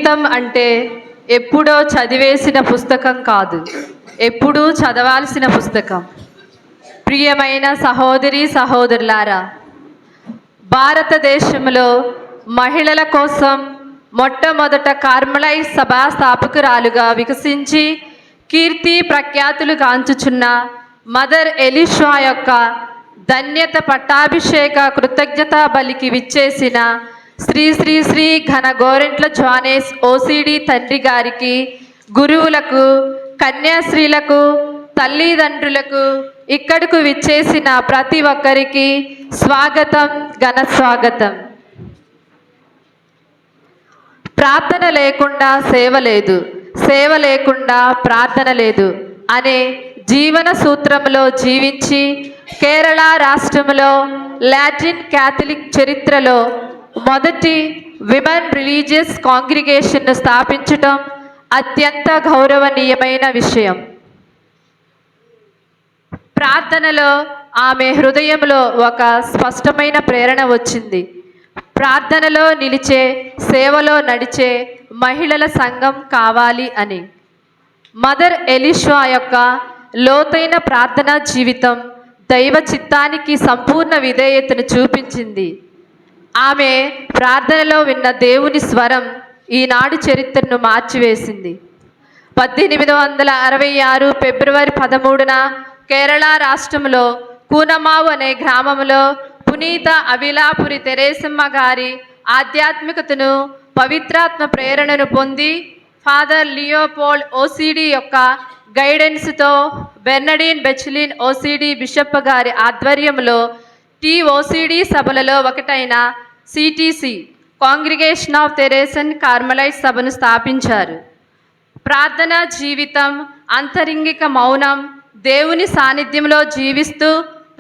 జీవితం అంటే ఎప్పుడో చదివేసిన పుస్తకం కాదు, ఎప్పుడూ చదవాల్సిన పుస్తకం. ప్రియమైన సహోదరి సహోదరులారా, భారతదేశంలో మహిళల కోసం మొట్టమొదట కార్మలైట్ సభా స్థాపకురాలుగా వికసించి కీర్తి ప్రఖ్యాతులు కాంచుచున్న మదర్ ఎలీషా యొక్క ధన్యత పట్టాభిషేక కృతజ్ఞతా బలికి విచ్చేసిన శ్రీ శ్రీ శ్రీ ఘన గోరెంట్ల జానేస్ ఓసిడి తండ్రి గారికి, గురువులకు, కన్యాశ్రీలకు, తల్లిదండ్రులకు, ఇక్కడకు విచ్చేసిన ప్రతి ఒక్కరికి స్వాగతం, ఘన స్వాగతం. ప్రార్థన లేకుండా సేవ లేదు, సేవ లేకుండా ప్రార్థన లేదు అనే జీవన సూత్రంలో జీవించి కేరళ రాష్ట్రంలో లాటిన్ క్యాథలిక్ చరిత్రలో మొదటి విమెన్ రిలీజియస్ కాంగ్రిగేషన్ను స్థాపించటం అత్యంత గౌరవనీయమైన విషయం. ప్రార్థనలో ఆమె హృదయంలో ఒక స్పష్టమైన ప్రేరణ వచ్చింది. ప్రార్థనలో నిలిచే, సేవలో నడిచే మహిళల సంఘం కావాలి అని. మదర్ ఎలీషా యొక్క లోతైన ప్రార్థనా జీవితం దైవ చిత్తానికి సంపూర్ణ విధేయతను చూపించింది. ఆమె ప్రార్థనలో విన్న దేవుని స్వరం ఈనాడు చరిత్రను మార్చివేసింది. 1866 ఫిబ్రవరి 13న కేరళ రాష్ట్రంలో కూనమావు అనే గ్రామంలో పునీత అవిలాపురి తెరేసమ్మ గారి ఆధ్యాత్మికతను, పవిత్రాత్మ ప్రేరణను పొంది ఫాదర్ లియోపోల్డ్ ఓసిడి యొక్క గైడెన్స్తో బెర్నడీన్ బెచలిన్ ఓసిడి బిషప్ గారి ఆధ్వర్యంలో టీఓసిడి సభలలో ఒకటైన సిటిసి కాంగ్రిగేషన్ ఆఫ్ తెరేసన్ కార్మలైట్ సభను స్థాపించారు. ప్రార్థనా జీవితం, అంతరింగిక మౌనం, దేవుని సాన్నిధ్యంలో జీవిస్తూ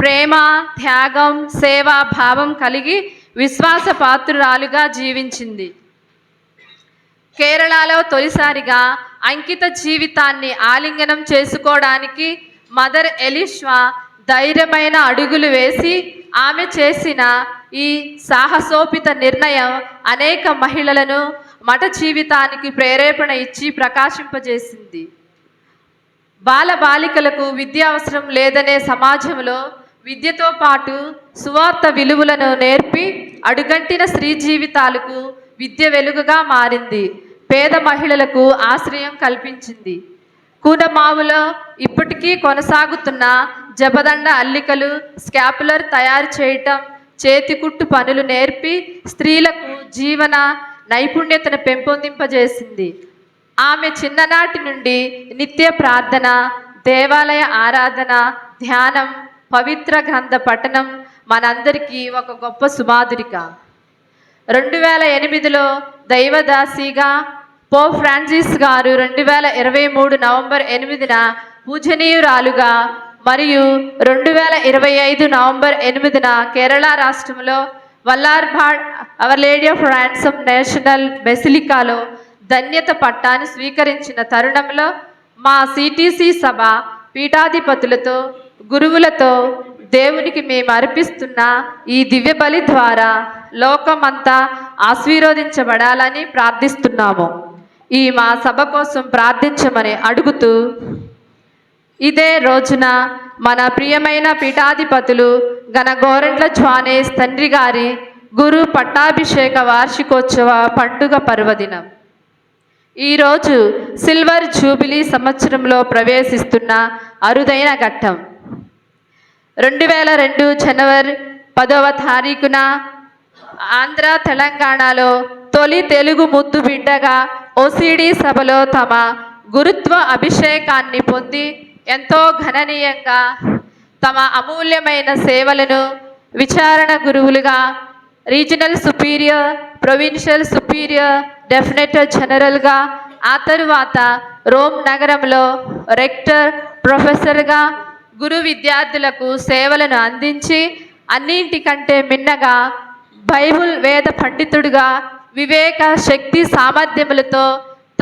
ప్రేమ, త్యాగం, సేవా భావం కలిగి విశ్వాసపాత్రురాలుగా జీవించింది. కేరళలో తొలిసారిగా అంకిత జీవితాన్ని ఆలింగనం చేసుకోవడానికి మదర్ ఎలీషా ధైర్యమైన అడుగులు వేసి ఆమె చేసిన ఈ సాహసోపిత నిర్ణయం అనేక మహిళలను మఠ జీవితానికి ప్రేరేపణ ఇచ్చి ప్రకాశింపజేసింది. బాలబాలికలకు విద్య అవసరం లేదనే సమాజంలో విద్యతో పాటు సువార్త విలువలను నేర్పి అడుగంటిన స్త్రీ జీవితాలకు విద్య వెలుగుగా మారింది. పేద మహిళలకు ఆశ్రయం కల్పించింది. కూనమావులో ఇప్పటికీ కొనసాగుతున్న జపదండ అల్లికలు, స్కాపులర్ తయారు చేయటం, చేతికుట్టు పనులు నేర్పి స్త్రీలకు జీవన నైపుణ్యతను పెంపొందింపజేసింది. ఆమె చిన్ననాటి నుండి నిత్య ప్రార్థన, దేవాలయ ఆరాధన, ధ్యానం, పవిత్ర గ్రంథ పఠనం మనందరికీ ఒక గొప్ప సుమాధురిక. 2008లో దైవదాసిగా పోప్ ఫ్రాన్సిస్ గారు 2023 నవంబర్ 8న పూజనీయురాలుగా మరియు 2025 నవంబర్ 8న కేరళ రాష్ట్రంలో Vallarpadam our lady of ransom national బెసిలికాలో ధన్యత పట్టాన్ని స్వీకరించిన తరుణంలో మా సిటిసి సభ పీఠాధిపతులతో, గురువులతో దేవునికి మేము అర్పిస్తున్న ఈ దివ్య బలి ద్వారా లోకమంతా ఆశీర్వదించబడాలని ప్రార్థిస్తున్నాము. ఈ మా సభ కోసం ప్రార్థించమని అడుగుతూ, ఇదే రోజున మన ప్రియమైన పీఠాధిపతులు ఘన గోరెంట్ల జానేస్ తండ్రి గారి గురు పట్టాభిషేక వార్షికోత్సవ పండుగ పర్వదినం. ఈరోజు సిల్వర్ జూబిలీ సంవత్సరంలో ప్రవేశిస్తున్న అరుదైన ఘట్టం. 2002 జనవరి 10వ తారీఖున ఆంధ్ర తెలంగాణలో తొలి తెలుగు ముద్దు బిడ్డగా ఓసిడి సభలో తమ గురుత్వ అభిషేకాన్ని పొంది ఎంతో గణనీయంగా తమ అమూల్యమైన సేవలను విచారణ గురువులుగా రీజనల్ సుపీరియర్, ప్రొవిన్షియల్ సుపీరియర్, డెఫినెటర్ జనరల్గా, ఆ తరువాత రోమ్ నగరంలో రెక్టర్, ప్రొఫెసర్గా గురు విద్యార్థులకు సేవలను అందించి అన్నింటికంటే మిన్నగా బైబుల్ వేద పండితుడుగా వివేక, శక్తి, సామర్థ్యములతో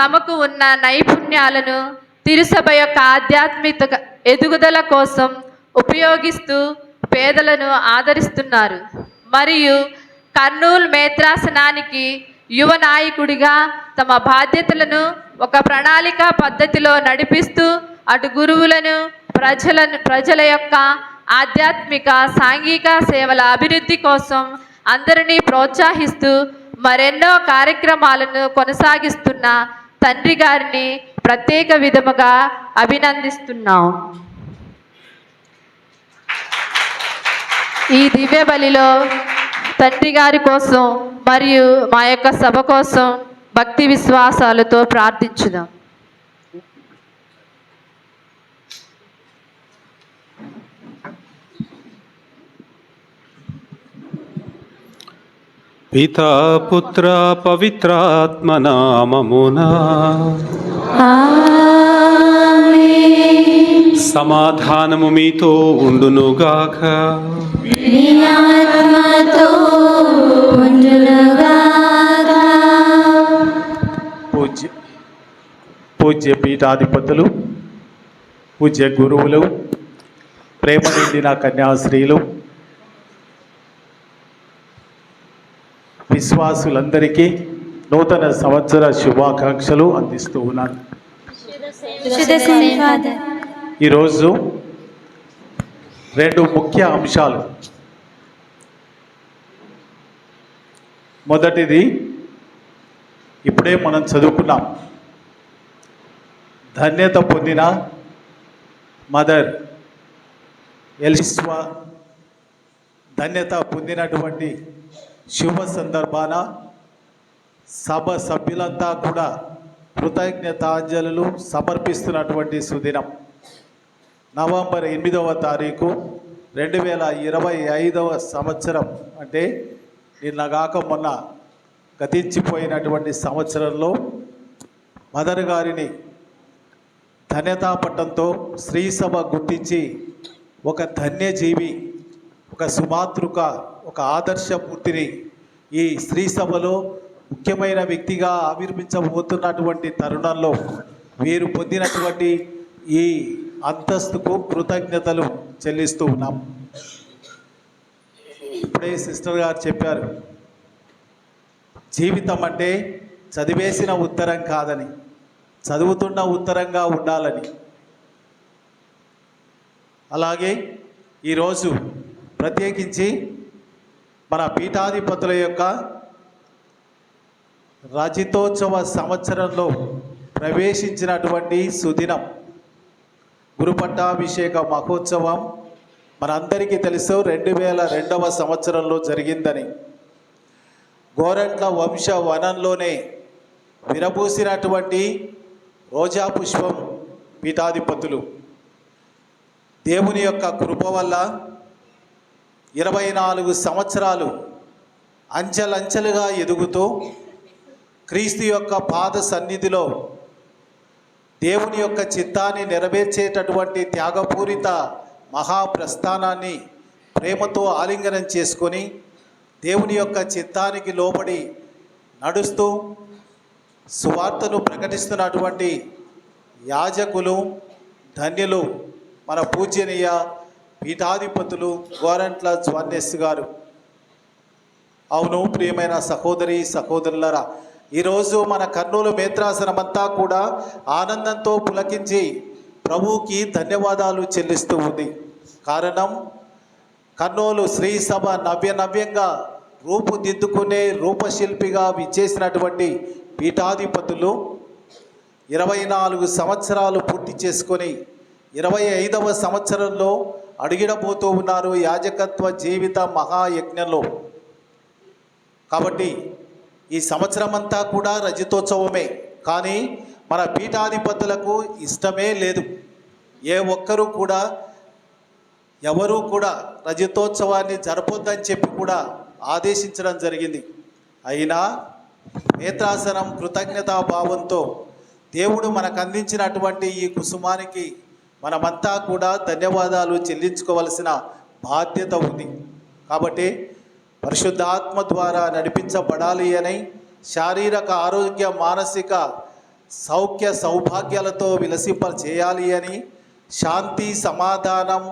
తమకు ఉన్న నైపుణ్యాలను తిరుసభ యొక్క ఆధ్యాత్మిక ఎదుగుదల కోసం ఉపయోగిస్తూ పేదలను ఆదరిస్తున్నారు. మరియు కర్నూలు మేత్రాసనానికి యువ నాయకుడిగా తమ బాధ్యతలను ఒక ప్రణాళిక పద్ధతిలో నడిపిస్తూ అటు గురువులను ప్రజల యొక్క ఆధ్యాత్మిక సాంఘిక సేవల అభివృద్ధి కోసం అందరినీ ప్రోత్సహిస్తూ మరెన్నో కార్యక్రమాలను కొనసాగిస్తున్న తండ్రి గారిని ప్రత్యేక విధముగా అభినందిస్తున్నాం. ఈ దివ్య బలిలో తండ్రి గారి కోసం మరియు మా యొక్క సభ కోసం భక్తి విశ్వాసాలతో ప్రార్థించుదాం. పితా పుత్ర పవిత్రాత్మ నామమునా సమాధానము మీతో ఉండునుగాక. పూజ్య పీఠాధిపతులు, పూజ్య గురువులు, ప్రేమ నిండిన కన్యాశ్రీలు, విశ్వాసులందరికీ నూతన సంవత్సర శుభాకాంక్షలు అందిస్తూ ఉన్నాను. ఈరోజు రెండు ముఖ్య అంశాలు. మొదటిది ఇప్పుడే మనం చదువుకున్నాం, ధన్యత పొందిన మదర్ ఎలిస్వా ధన్యత పొందినటువంటి శుభ సందర్భాన సభ సభ్యులంతా కూడా కృతజ్ఞతాంజలులు సమర్పిస్తున్నటువంటి సుదినం. నవంబర్ 8వ తారీఖు 2025వ సంవత్సరం, అంటే నిన్నగాక మొన్న గతించిపోయినటువంటి సంవత్సరంలో మదర్ గారిని ధన్యతా పట్టంతో శ్రీ సభ గుర్తించి ఒక ధన్యజీవి, ఒక సుమాతృక, ఒక ఆదర్శమూర్తిని ఈ స్త్రీ సభలో ముఖ్యమైన వ్యక్తిగా ఆవిర్భించబోతున్నటువంటి తరుణంలో వీరు పొందినటువంటి ఈ అంతస్తుకు కృతజ్ఞతలు చెల్లిస్తూ ఉన్నాం. ఇప్పుడే సిస్టర్ గారు చెప్పారు, జీవితం అంటే చదివేసిన ఉత్తరం కాదని, చదువుతున్న ఉత్తరంగా ఉండాలని. అలాగే ఈరోజు ప్రత్యేకించి మన పీఠాధిపతుల యొక్క రజితోత్సవ సంవత్సరంలో ప్రవేశించినటువంటి సుదినం. గురుపట్టాభిషేక మహోత్సవం మనందరికీ తెలుసు 2002వ సంవత్సరంలో జరిగిందని. గోరంట్ల వంశ వనంలోనే విరబూసినటువంటి రోజా పుష్పం పీఠాధిపతులు దేవుని యొక్క కృప వల్ల 24 సంవత్సరాలు అంచెలంచెలుగా ఎదుగుతూ క్రీస్తు యొక్క పాద సన్నిధిలో దేవుని యొక్క చిత్తాన్ని నెరవేర్చేటటువంటి త్యాగపూరిత మహాప్రస్థానాన్ని ప్రేమతో ఆలింగనం చేసుకొని దేవుని యొక్క చిత్తానికి లోబడి నడుస్తూ సువార్తను ప్రకటిస్తున్నటువంటి యాజకులు ధన్యులు మన పూజనీయ పీఠాధిపతులు గోరంట్ల జ్వాన్యస్ గారు. అవును ప్రియమైన సహోదరి సహోదరులరా, ఈరోజు మన కర్నూలు మేత్రాసనమంతా కూడా ఆనందంతో పులకించి ప్రభువుకి ధన్యవాదాలు చెల్లిస్తూ ఉంది. కారణం, కర్నూలు శ్రీ సభ నవ్యంగా రూపుదిద్దుకునే రూపశిల్పిగా విచ్చేసినటువంటి పీఠాధిపతులు 24 సంవత్సరాలు పూర్తి చేసుకొని 25వ సంవత్సరంలో అడుగిడబోతూ ఉన్నారు యాజకత్వ జీవిత మహాయజ్ఞంలో. కాబట్టి ఈ సంవత్సరం అంతా కూడా రజతోత్సవమే. కానీ మన పీఠాధిపతులకు ఇష్టమే లేదు. ఏ ఒక్కరూ కూడా ఎవరూ కూడా రజతోత్సవాన్ని జరపొద్దని చెప్పి కూడా ఆదేశించడం జరిగింది. అయినా నేత్రాసనం కృతజ్ఞతాభావంతో దేవుడు మనకు అందించినటువంటి ఈ కుసుమానికి మనమంతా కూడా ధన్యవాదాలు చెల్లించుకోవలసిన బాధ్యత ఉంది. కాబట్టి పరిశుద్ధాత్మ ద్వారా నడిపించబడాలి అని, శారీరక ఆరోగ్య మానసిక సౌఖ్య సౌభాగ్యాలతో విలసింప చేయాలి అని, శాంతి సమాధానం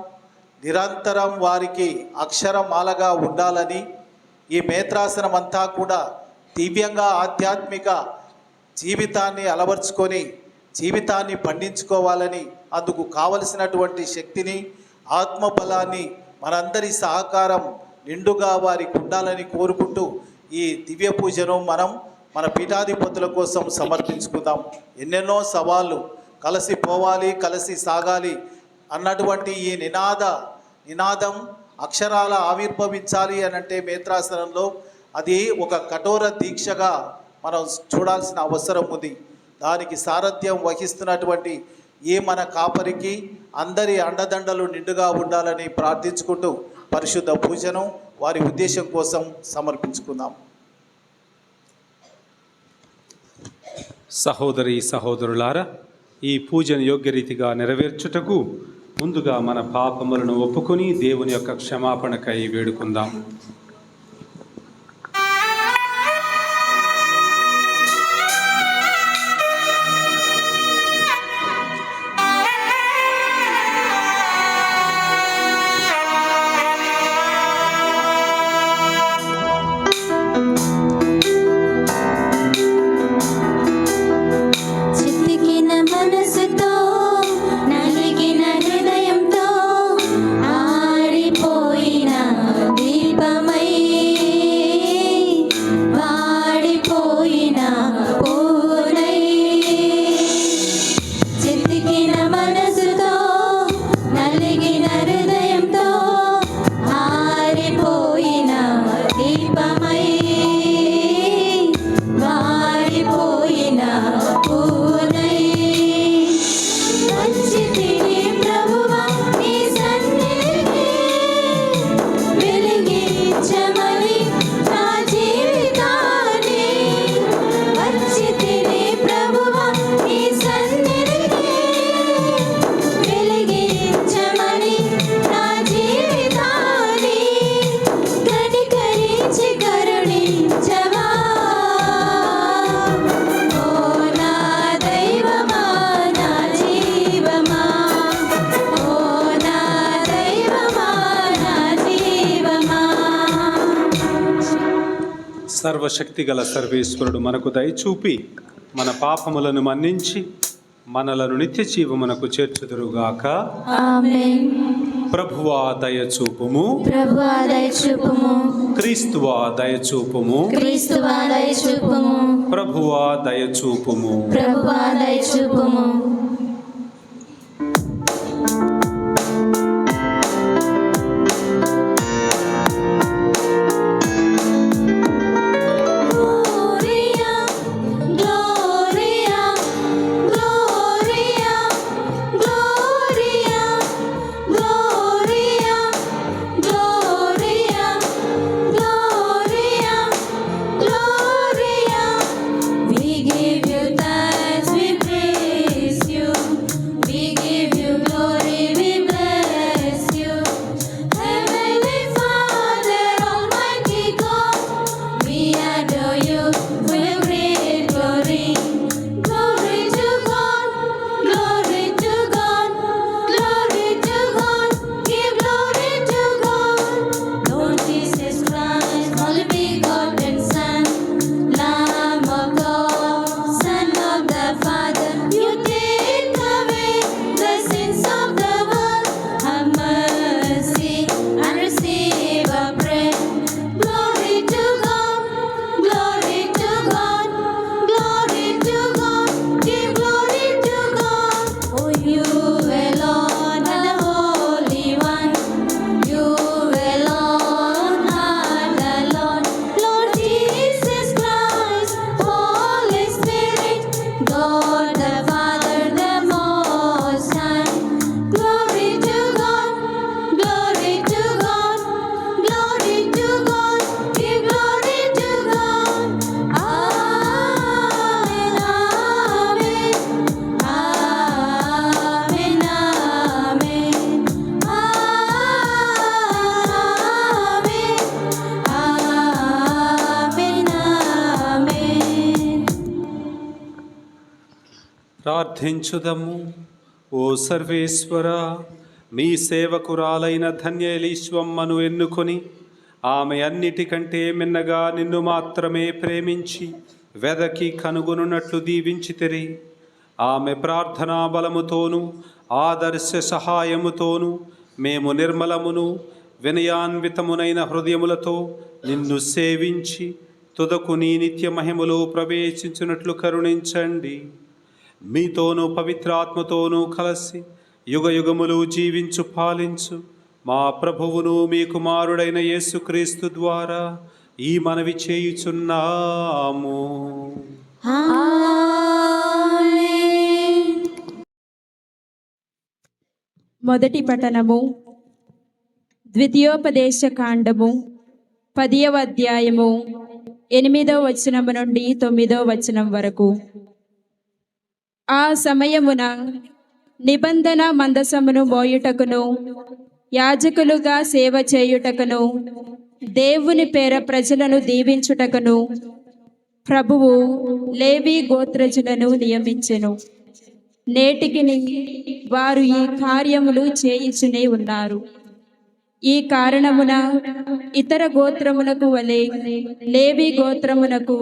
నిరంతరం వారికి అక్షరమాలగా ఉండాలని ఈ మేత్రాసనం అంతా కూడా దివ్యంగా ఆధ్యాత్మిక జీవితాన్ని అలవర్చుకొని జీవితాన్ని పండించుకోవాలని, అందుకు కావలసినటువంటి శక్తిని, ఆత్మబలాన్ని మనందరి సహకారం నిండుగా వారికి ఉండాలని కోరుకుంటూ ఈ దివ్య పూజను మనం మన పీఠాధిపతుల కోసం సమర్పించుకుందాం. ఎన్నెన్నో సవాళ్ళు, కలిసి పోవాలి, కలిసి సాగాలి అన్నటువంటి ఈ నినాదం అక్షరాల ఆవిర్భవించాలి అని అంటే మేత్రాసనంలో అది ఒక కఠోర దీక్షగా మనం చూడాల్సిన అవసరం ఉంది. దానికి సారథ్యం వహిస్తున్నటువంటి ఈ మన కాపరికి అందరి అండదండలు నిండుగా ఉండాలని ప్రార్థించుకుంటూ పరిశుద్ధ పూజను వారి ఉద్దేశం కోసం సమర్పించుకుందాం. సహోదరి సహోదరులారా, ఈ పూజను యోగ్యరీతిగా నెరవేర్చుటకు ముందుగా మన పాపములను ఒప్పుకొని దేవుని యొక్క క్షమాపణకై వేడుకుందాం. సర్వశక్తిగల సర్వేశ్వరుడు మనకు దయచూపి మన పాపములను మన్నించి మనలను నిత్య జీవమునకు చేర్చుదురుగాక. ఆమేన్. ప్రభువా దయచూపుము, ప్రభువా దయచూపుము, క్రీస్తువా దయచూపుము, క్రీస్తువా దయచూపుము, ప్రభువా దయచూపుము. ప్రభువా దయచూపుము. ప్రార్థించుదము. ఓ సర్వేశ్వర, మీ సేవకురాలైన ధన్యలీశ్వమ్మను ఎన్నుకొని ఆమె అన్నిటికంటే మిన్నగా నిన్ను మాత్రమే ప్రేమించి వెదకి కనుగొనున్నట్లు దీవించితిరి. ఆమె ప్రార్థనా బలముతోనూ ఆదర్శ సహాయముతోనూ మేము నిర్మలమును వినయాన్వితమునైన హృదయములతో నిన్ను సేవించి తుదకు నీ నిత్య మహిమలో ప్రవేశించినట్లు కరుణించండి. మీతోనూ పవిత్రాత్మతోనూ కలిసి యుగ యుగములు జీవించు పాలించు మా ప్రభువును మీ కుమారుడైన యేసుక్రీస్తు ద్వారా ఈ మనవి చేయుచున్నాము. ఆమేన్. మొదటి పఠనము ద్వితీయోపదేశ కాండము 10వ అధ్యాయము 8వ వచనము నుండి 9వ వచనం వరకు. ఆ సమయమున నిబంధన మందసమును మోయుటకును యాజకులుగా సేవ చేయుటకును దేవుని పేర ప్రజలను దీవించుటకును ప్రభువు లేవి గోత్రజులను నియమించెను. నేటికి వారు ఈ కార్యములు చేయుచునే ఉన్నారు. ఈ కారణమున ఇతర గోత్రములకు వలె లేవి గోత్రమునకు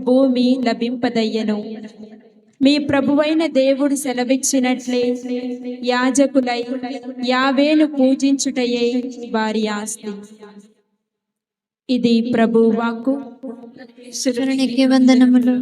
భూమి లభింపదయ్యను. మీ ప్రభువైన దేవుడు సెలవిచ్చినట్లే యాజకులై యావేను పూజించుటయే వారి ఆస్తి. ఇది ప్రభు వాక్కు. శరణికి వందనములు.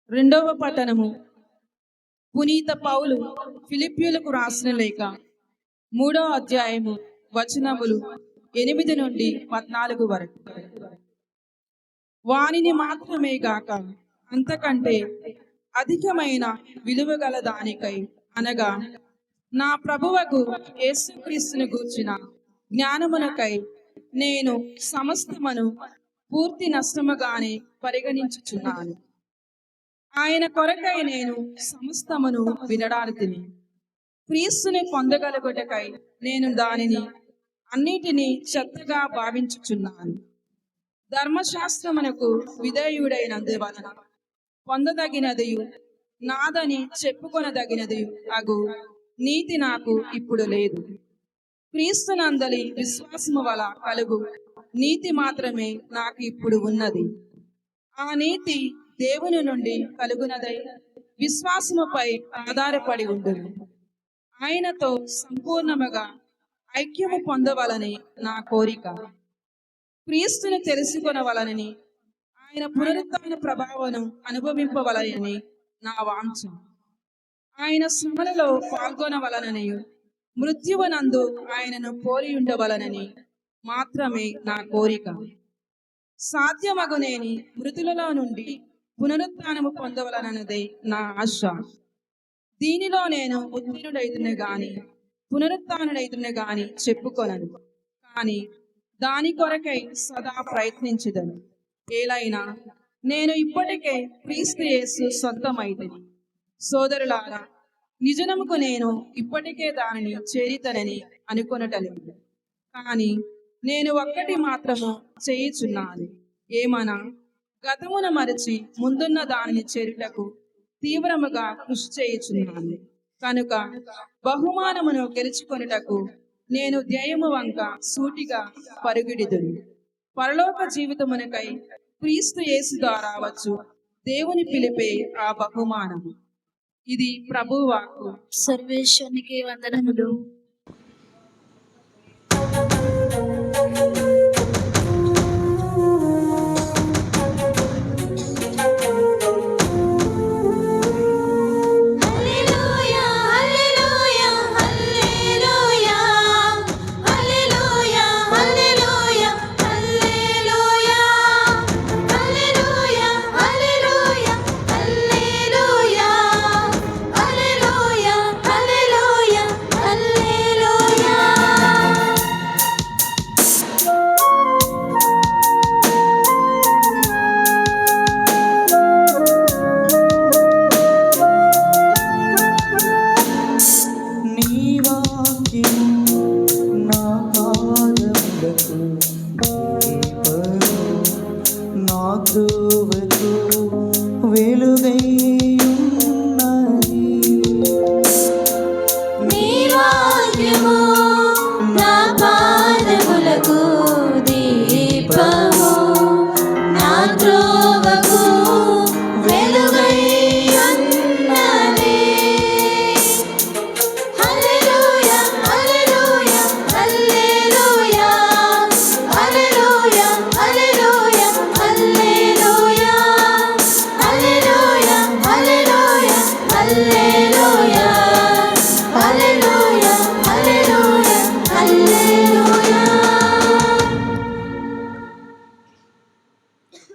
రెండవ పఠనము పునీత పౌలు ఫిలిప్పీయులకు రాసిన లేఖ 3వ అధ్యాయము వచనములు 8 నుండి 14 వరకు. వానిని మాత్రమే గాక అంతకంటే అధికమైన విలువ గల దానికై అనగా నా ప్రభువకు యేసుక్రీస్తును గూర్చిన జ్ఞానమునకై నేను సమస్తమును పూర్తి నష్టముగానే పరిగణించుచున్నాను. ఆయన కొరకై నేను సమస్తమును వినడానితిని. క్రీస్తుని పొందగలుగుటకై నేను దానిని అన్నిటినీ చెత్తగా భావించుచున్నాను. ధర్మశాస్త్రమునకు విధేయుడైనందువలన పొందదగినదియు నాదని చెప్పుకొనదగినదియు అగు నీతి నాకు ఇప్పుడు లేదు. క్రీస్తునందలి విశ్వాసము వల్ల కలుగు నీతి మాత్రమే నాకు ఇప్పుడు ఉన్నది. ఆ నీతి దేవుని నుండి కలుగునదై విశ్వాసముపై ఆధారపడి ఉండును. ఆయనతో సంపూర్ణముగా ఐక్యము పొందవలని నా కోరిక. క్రీస్తుని తెలుసుకొనవలనని, ఆయన పునరుత్థాన ప్రభావమును అనుభవింపవలనని నా వాంఛ. ఆయన శ్రమలలో పాల్గొనవలనని, మృత్యువనందు ఆయనను పోలి ఉండవలనని మాత్రమే నా కోరిక. సాధ్యమగునేని మృతులలో నుండి పునరుత్థానము పొందవలనన్నదే నా ఆశ. దీనిలో నేను ఉత్తీర్ణుడైతునే గాని పునరుత్థానుడైతునే గాని చెప్పుకొనను. కానీ దాని కొరకై సదా ప్రయత్నించుదను. ఏలైనా నేను ఇప్పటికే క్రీస్తు యేసు సొంతమైతిని. సోదరులారా, నిజనముకు నేను ఇప్పటికే దానిని చేరితనని అనుకొనటలేదు. కానీ నేను ఒక్కటి మాత్రము చేయుచున్నాను. ఏమనా, గతమున మరచి ముందున్న దానిని చేరుటకు తీవ్రముగా కృషి చేయుచున్నాను. కనుక బహుమానమును గెలుచుకొనుటకు నేను ధ్యేయము వంక సూటిగా పరుగుడిదును. పరలోక జీవితమునకై క్రీస్తు యేసు ద్వారా వచ్చు దేవుని పిలిపే ఆ బహుమానము. ఇది ప్రభువు వాక్కు. సర్వేశ్వరునికి వందనములు.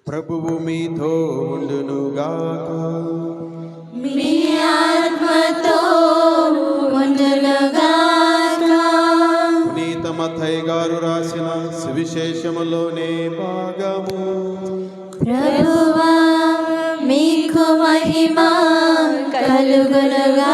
ప్రభువు మీతో ఉండునుగాక. మీ ఆత్మతో ఉండునుగాక. పునీత మత్తయి గారు రాసిన సువిశేషములోనే భాగము. ప్రభువా, మీకు మహిమ కలుగునుగాక.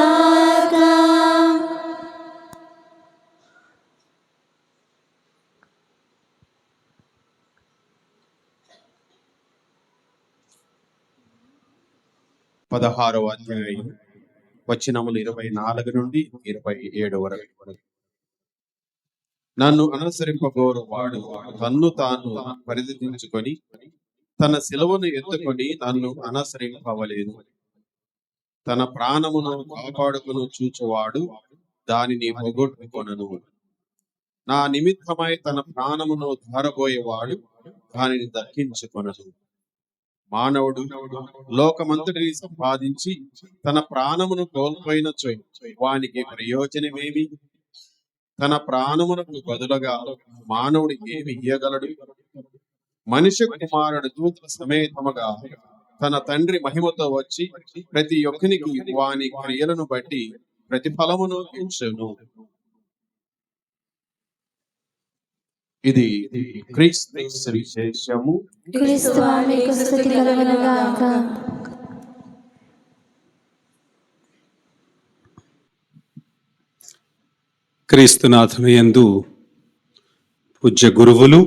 పదహారవ అధ్యాయం వచనములు 24 నుండి 27 వరకు. నన్ను అనుసరింపగోరు వాడు తన్ను తాను పరిధించుకొని తన శిలువను ఎత్తుకొని నన్ను అనుసరింపవలేదు. తన ప్రాణమును కాపాడుకును చూచువాడు దానిని పోగొట్టుకొనను. నా నిమిత్తమై తన ప్రాణమును ధారబోయేవాడు దానిని దక్కించుకొనను. మానవుడు లోకమంతటిని సంపాదించి తన ప్రాణమును కోల్పోయినచో వానికి ప్రయోజనమేమి? తన ప్రాణమునకు బదులుగా మానవుడు ఏమి ఇయ్యగలడు? మనిషి కుమారుడు దూతల సమేతముగా తన తండ్రి మహిమతో వచ్చి ప్రతి ఒక్కనికి వాని క్రియలను బట్టి ప్రతిఫలమును ఇచ్చును. ఇది క్రీస్తు సువిశేషము. క్రీస్తువా మీకు స్తుతి కలుగును గాక. క్రీస్తునాథుని యందు పూజ్య గురువులు,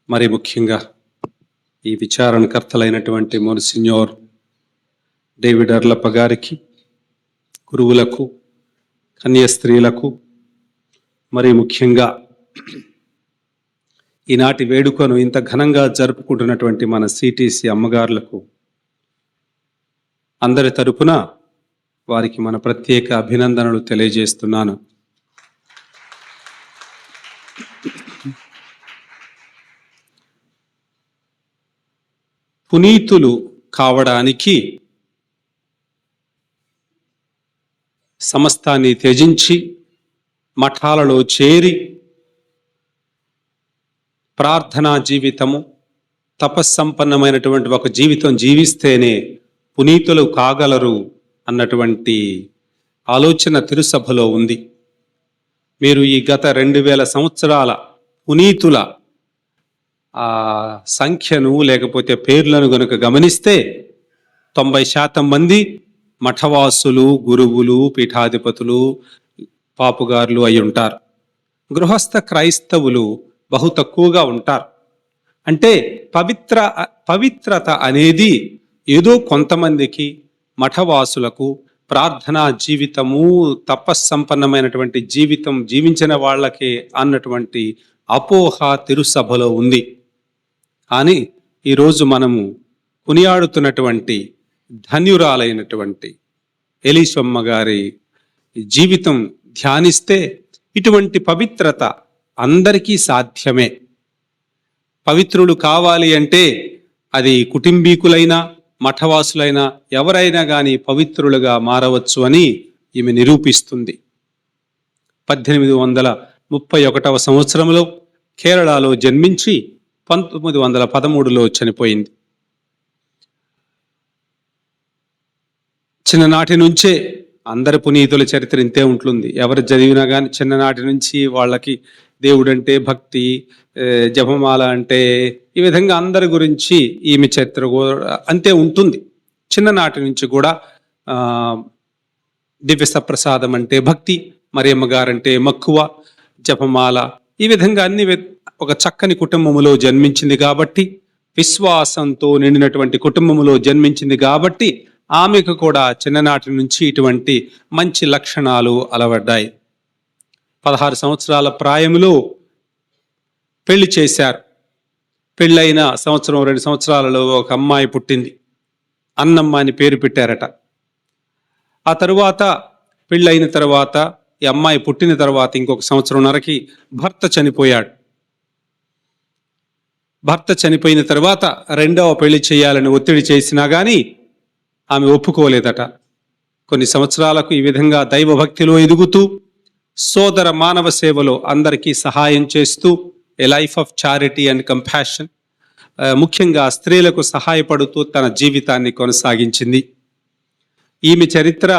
మరి ముఖ్యంగా ఈ విచారణకర్తలైనటువంటి మోన్సిన్యోర్ డేవిడ్ అర్లప్ప గారికి, గురువులకు, కన్యాస్త్రీలకు, మరి ముఖ్యంగా ఈనాటి వేడుకను ఇంత ఘనంగా జరుపుకుంటున్నటువంటి మన సిటిసి అమ్మగారులకు అందరి తరపున వారికి మన ప్రత్యేక అభినందనలు తెలియజేస్తున్నాను. పునీతులు కావడానికి సమస్తాన్ని త్యజించి మఠాలలో చేరి ప్రార్థనా జీవితము, తపస్సంపన్నమైనటువంటి ఒక జీవితం జీవిస్తేనే పునీతులు కాగలరు అన్నటువంటి ఆలోచన తిరుసభలో ఉంది. మీరు ఈ గత 2000 సంవత్సరాల పునీతుల సంఖ్యను లేకపోతే పేర్లను గనుక గమనిస్తే 90% మంది మఠవాసులు, గురువులు, పీఠాధిపతులు, పాపుగారులు అయి ఉంటారు. గృహస్థ క్రైస్తవులు బహు తక్కువగా ఉంటారు. అంటే పవిత్రత అనేది ఏదో కొంతమందికి, మఠవాసులకు, ప్రార్థనా జీవితము, తపస్సంపన్నమైనటువంటి జీవితం జీవించిన వాళ్ళకే అన్నటువంటి అపోహ తిరుసభలో ఉంది. కానీ ఈరోజు మనము కొనియాడుతున్నటువంటి ధన్యురాలైనటువంటి ఎలీసమ్మ గారి జీవితం ధ్యానిస్తే ఇటువంటి పవిత్రత అందరికీ సాధ్యమే. పవిత్రులు కావాలి అంటే అది కుటుంబీకులైనా, మఠవాసులైనా, ఎవరైనా కానీ పవిత్రులుగా మారవచ్చు అని ఈమె నిరూపిస్తుంది. 1831 సంవత్సరంలో కేరళలో జన్మించి 1913లో చనిపోయింది. చిన్ననాటి నుంచే అందరి పునీతుల చరిత్ర ఇంతే ఉంటుంది. ఎవరు చదివినా కానీ చిన్ననాటి నుంచి వాళ్ళకి దేవుడంటే భక్తి, జపమాల అంటే, ఈ విధంగా అందరి గురించి ఈమె చరిత్ర అంతే ఉంటుంది. చిన్ననాటి నుంచి కూడా దివ్య సప్రసాదం అంటే భక్తి, మరియమ్మ గారంటే మక్కువ, జపమాల, ఈ విధంగా అన్ని ఒక చక్కని కుటుంబములో జన్మించింది కాబట్టి, విశ్వాసంతో నిండినటువంటి కుటుంబములో జన్మించింది కాబట్టి ఆమెకు కూడా చిన్ననాటి నుంచి ఇటువంటి మంచి లక్షణాలు అలవడ్డాయి. 16 సంవత్సరాల ప్రాయంలో పెళ్లి చేశారు. పెళ్ళైన 1-2 సంవత్సరాలలో ఒక అమ్మాయి పుట్టింది. అన్నమ్మ అని పేరు పెట్టారట. ఆ తరువాత పెళ్ళైన తర్వాత, ఈ అమ్మాయి పుట్టిన తర్వాత ఇంకొక 1.5 సంవత్సరంకి భర్త చనిపోయాడు. భర్త చనిపోయిన తర్వాత 2వ పెళ్లి చేయాలని ఒత్తిడి చేసినా కానీ ఆమె ఒప్పుకోలేదట. కొన్ని సంవత్సరాలకు ఈ విధంగా దైవభక్తిలో ఎదుగుతూ, సోదర మానవ సేవలో అందరికీ సహాయం చేస్తూ, a life of charity and compassion, ముఖ్యంగా స్త్రీలకు సహాయపడుతూ తన జీవితాన్ని కొనసాగించింది. ఈమె చరిత్ర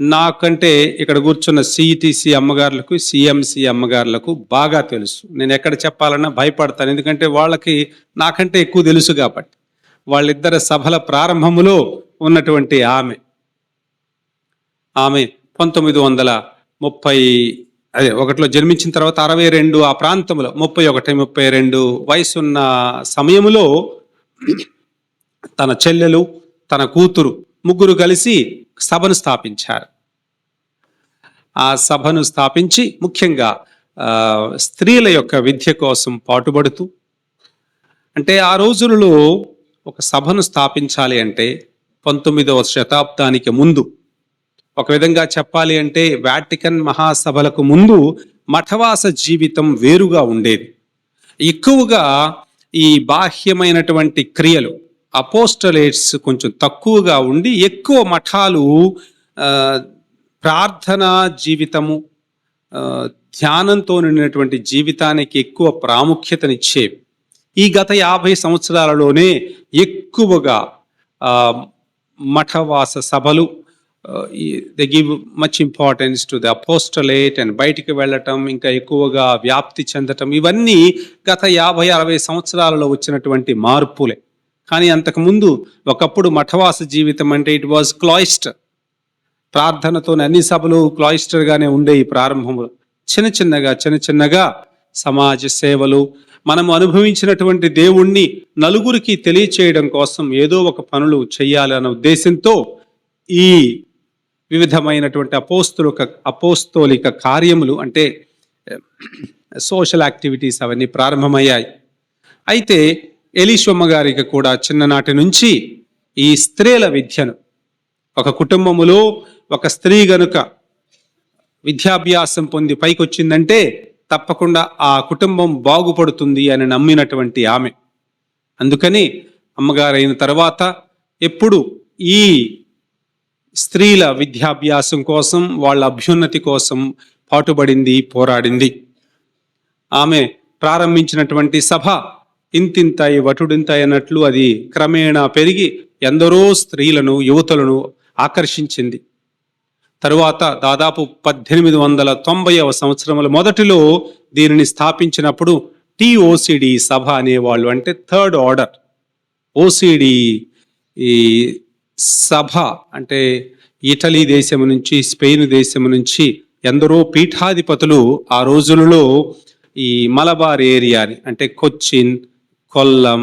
నాకంటే ఇక్కడ కూర్చున్న సిటిసి అమ్మగారులకు, సిఎంసి అమ్మగారులకు బాగా తెలుసు. నేను ఎక్కడ చెప్పాలన్నా భయపడతాను, ఎందుకంటే వాళ్ళకి నాకంటే ఎక్కువ తెలుసు కాబట్టి. వాళ్ళిద్దరి సభల ప్రారంభములో ఉన్నటువంటి ఆమె 1931లో జన్మించిన తర్వాత 62 ఆ ప్రాంతంలో 31-32 వయసున్న సమయములో తన చెల్లెలు, తన కూతురు ముగ్గురు కలిసి సభను స్థాపించారు. ఆ సభను స్థాపించి ముఖ్యంగా స్త్రీల యొక్క విద్య కోసం పాటుపడుతూ, అంటే ఆ రోజులలో ఒక సభను స్థాపించాలి అంటే 19వ శతాబ్దానికి ముందు, ఒక విధంగా చెప్పాలి అంటే వాటికన్ మహాసభలకు ముందు మఠవాస జీవితం వేరుగా ఉండేది. ఎక్కువగా ఈ బాహ్యమైనటువంటి క్రియలు అపోస్టలేట్స్ కొంచెం తక్కువగా ఉండి ఎక్కువ మఠాలు ప్రార్థనా జీవితము, ధ్యానంతో నిండినటువంటి జీవితానికి ఎక్కువ ప్రాముఖ్యతనిచ్చేవి. ఈ గత 50 సంవత్సరాలలోనే ఎక్కువగా మఠవాస సభలు they give much importance to the apostolate and బయటికి వెళ్ళటం, ఇంకా ఎక్కువగా వ్యాప్తి చెందటం, ఇవన్నీ గత 50-60 సంవత్సరాలలో వచ్చినటువంటి మార్పులే. కానీ అంతకుముందు ఒకప్పుడు మఠవాస జీవితం అంటే ఇట్ వాజ్ క్లాయిస్టర్. ప్రార్థనతో అన్ని సభలు క్లాయిస్టర్గానే ఉండేవి ప్రారంభంలో. చిన్న చిన్నగా సమాజ సేవలు, మనము అనుభవించినటువంటి దేవుణ్ణి నలుగురికి తెలియచేయడం కోసం ఏదో ఒక పనులు చేయాలన్న ఉద్దేశంతో ఈ వివిధమైనటువంటి అపోస్తోలిక కార్యములు అంటే సోషల్ యాక్టివిటీస్ అవన్నీ ప్రారంభమయ్యాయి. అయితే ఎలీషమ్మ గారికి కూడా చిన్ననాటి నుంచి ఈ స్త్రీల విద్యను, ఒక కుటుంబములో ఒక స్త్రీ గనుక విద్యాభ్యాసం పొంది పైకొచ్చిందంటే తప్పకుండా ఆ కుటుంబం బాగుపడుతుంది అని నమ్మినటువంటి ఆమె. అందుకని అమ్మగారైన తర్వాత ఎప్పుడు ఈ స్త్రీల విద్యాభ్యాసం కోసం, వాళ్ళ అభ్యున్నతి కోసం పాటుపడింది, పోరాడింది. ఆమె ప్రారంభించినటువంటి సభ ఇంతింతాయి వటుడింతాయి అన్నట్లు అది క్రమేణా పెరిగి ఎందరో స్త్రీలను, యువతులను ఆకర్షించింది. తరువాత దాదాపు 1890వ సంవత్సరముల మొదటిలో దీనిని స్థాపించినప్పుడు TOCD సభ అనేవాళ్ళు, అంటే థర్డ్ ఆర్డర్. OCD ఈ సభ అంటే ఇటలీ దేశం నుంచి, స్పెయిన్ దేశం నుంచి ఎందరో పీఠాధిపతులు ఆ రోజులలో ఈ మలబార్ ఏరియాని అంటే కొచ్చిన్, కొల్లం,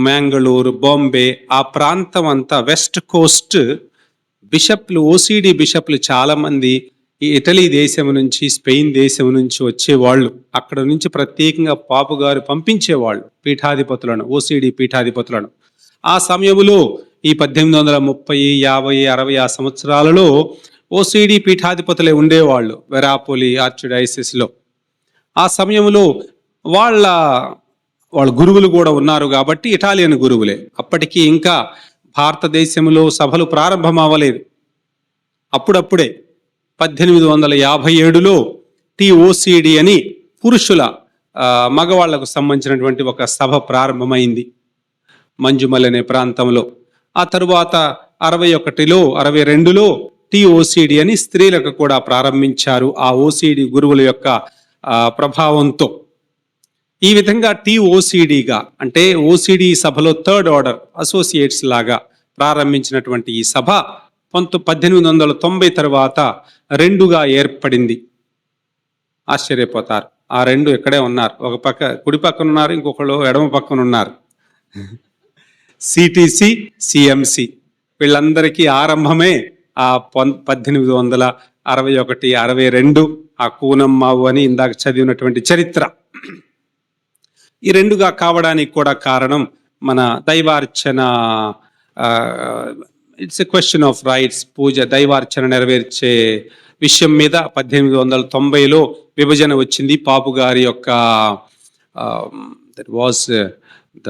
మ్యాంగళూరు, బాంబే ఆ ప్రాంతం అంతా వెస్ట్ కోస్ట్ బిషప్లు, OCD బిషప్లు చాలా మంది ఈ ఇటలీ దేశం నుంచి, స్పెయిన్ దేశం నుంచి వచ్చేవాళ్ళు. అక్కడ నుంచి ప్రత్యేకంగా పాపు గారు పంపించేవాళ్ళు పీఠాధిపతులను, OCD పీఠాధిపతులను. ఆ సమయంలో ఈ 1830, 50, 60 ఆ సంవత్సరాలలో OCD పీఠాధిపతులే ఉండేవాళ్ళు వెరాపోలి ఆర్చిడైసిస్లో. ఆ సమయంలో వాళ్ళ గురువులు కూడా ఉన్నారు కాబట్టి ఇటాలియన్ గురువులే. అప్పటికి ఇంకా భారతదేశంలో సభలు ప్రారంభం అవ్వలేదు. అప్పుడప్పుడే 1857లో TOCD అని పురుషుల మగవాళ్లకు సంబంధించినటువంటి ఒక సభ ప్రారంభమైంది మంజుమల్ అనే ప్రాంతంలో. ఆ తరువాత 61లో 62లో TOCD అని స్త్రీలకు కూడా ప్రారంభించారు ఆ OCD గురువుల యొక్క ప్రభావంతో. ఈ విధంగా TOCDగా అంటే OCD సభలో థర్డ్ ఆర్డర్ అసోసియేట్స్ లాగా ప్రారంభించినటువంటి ఈ సభ 1890 తర్వాత రెండుగా ఏర్పడింది. ఆశ్చర్యపోతారు, ఆ రెండు ఇక్కడే ఉన్నారు. ఒక పక్క కుడి పక్కన ఉన్నారు, ఇంకొకళ్ళు ఎడమ పక్కన ఉన్నారు. CTC, CMC వీళ్ళందరికీ ఆరంభమే ఆ 1861, 62 ఆ కూనమ్మావు అని ఇందాక చదివినటువంటి చరిత్ర. ఈ రెండుగా కావడానికి కూడా కారణం మన దైవార్చన, it's a question of rites. పూజ, దైవార్చన నెరవేర్చే విషయం మీద 1890లో విభజన వచ్చింది. పాపు గారి యొక్క that was the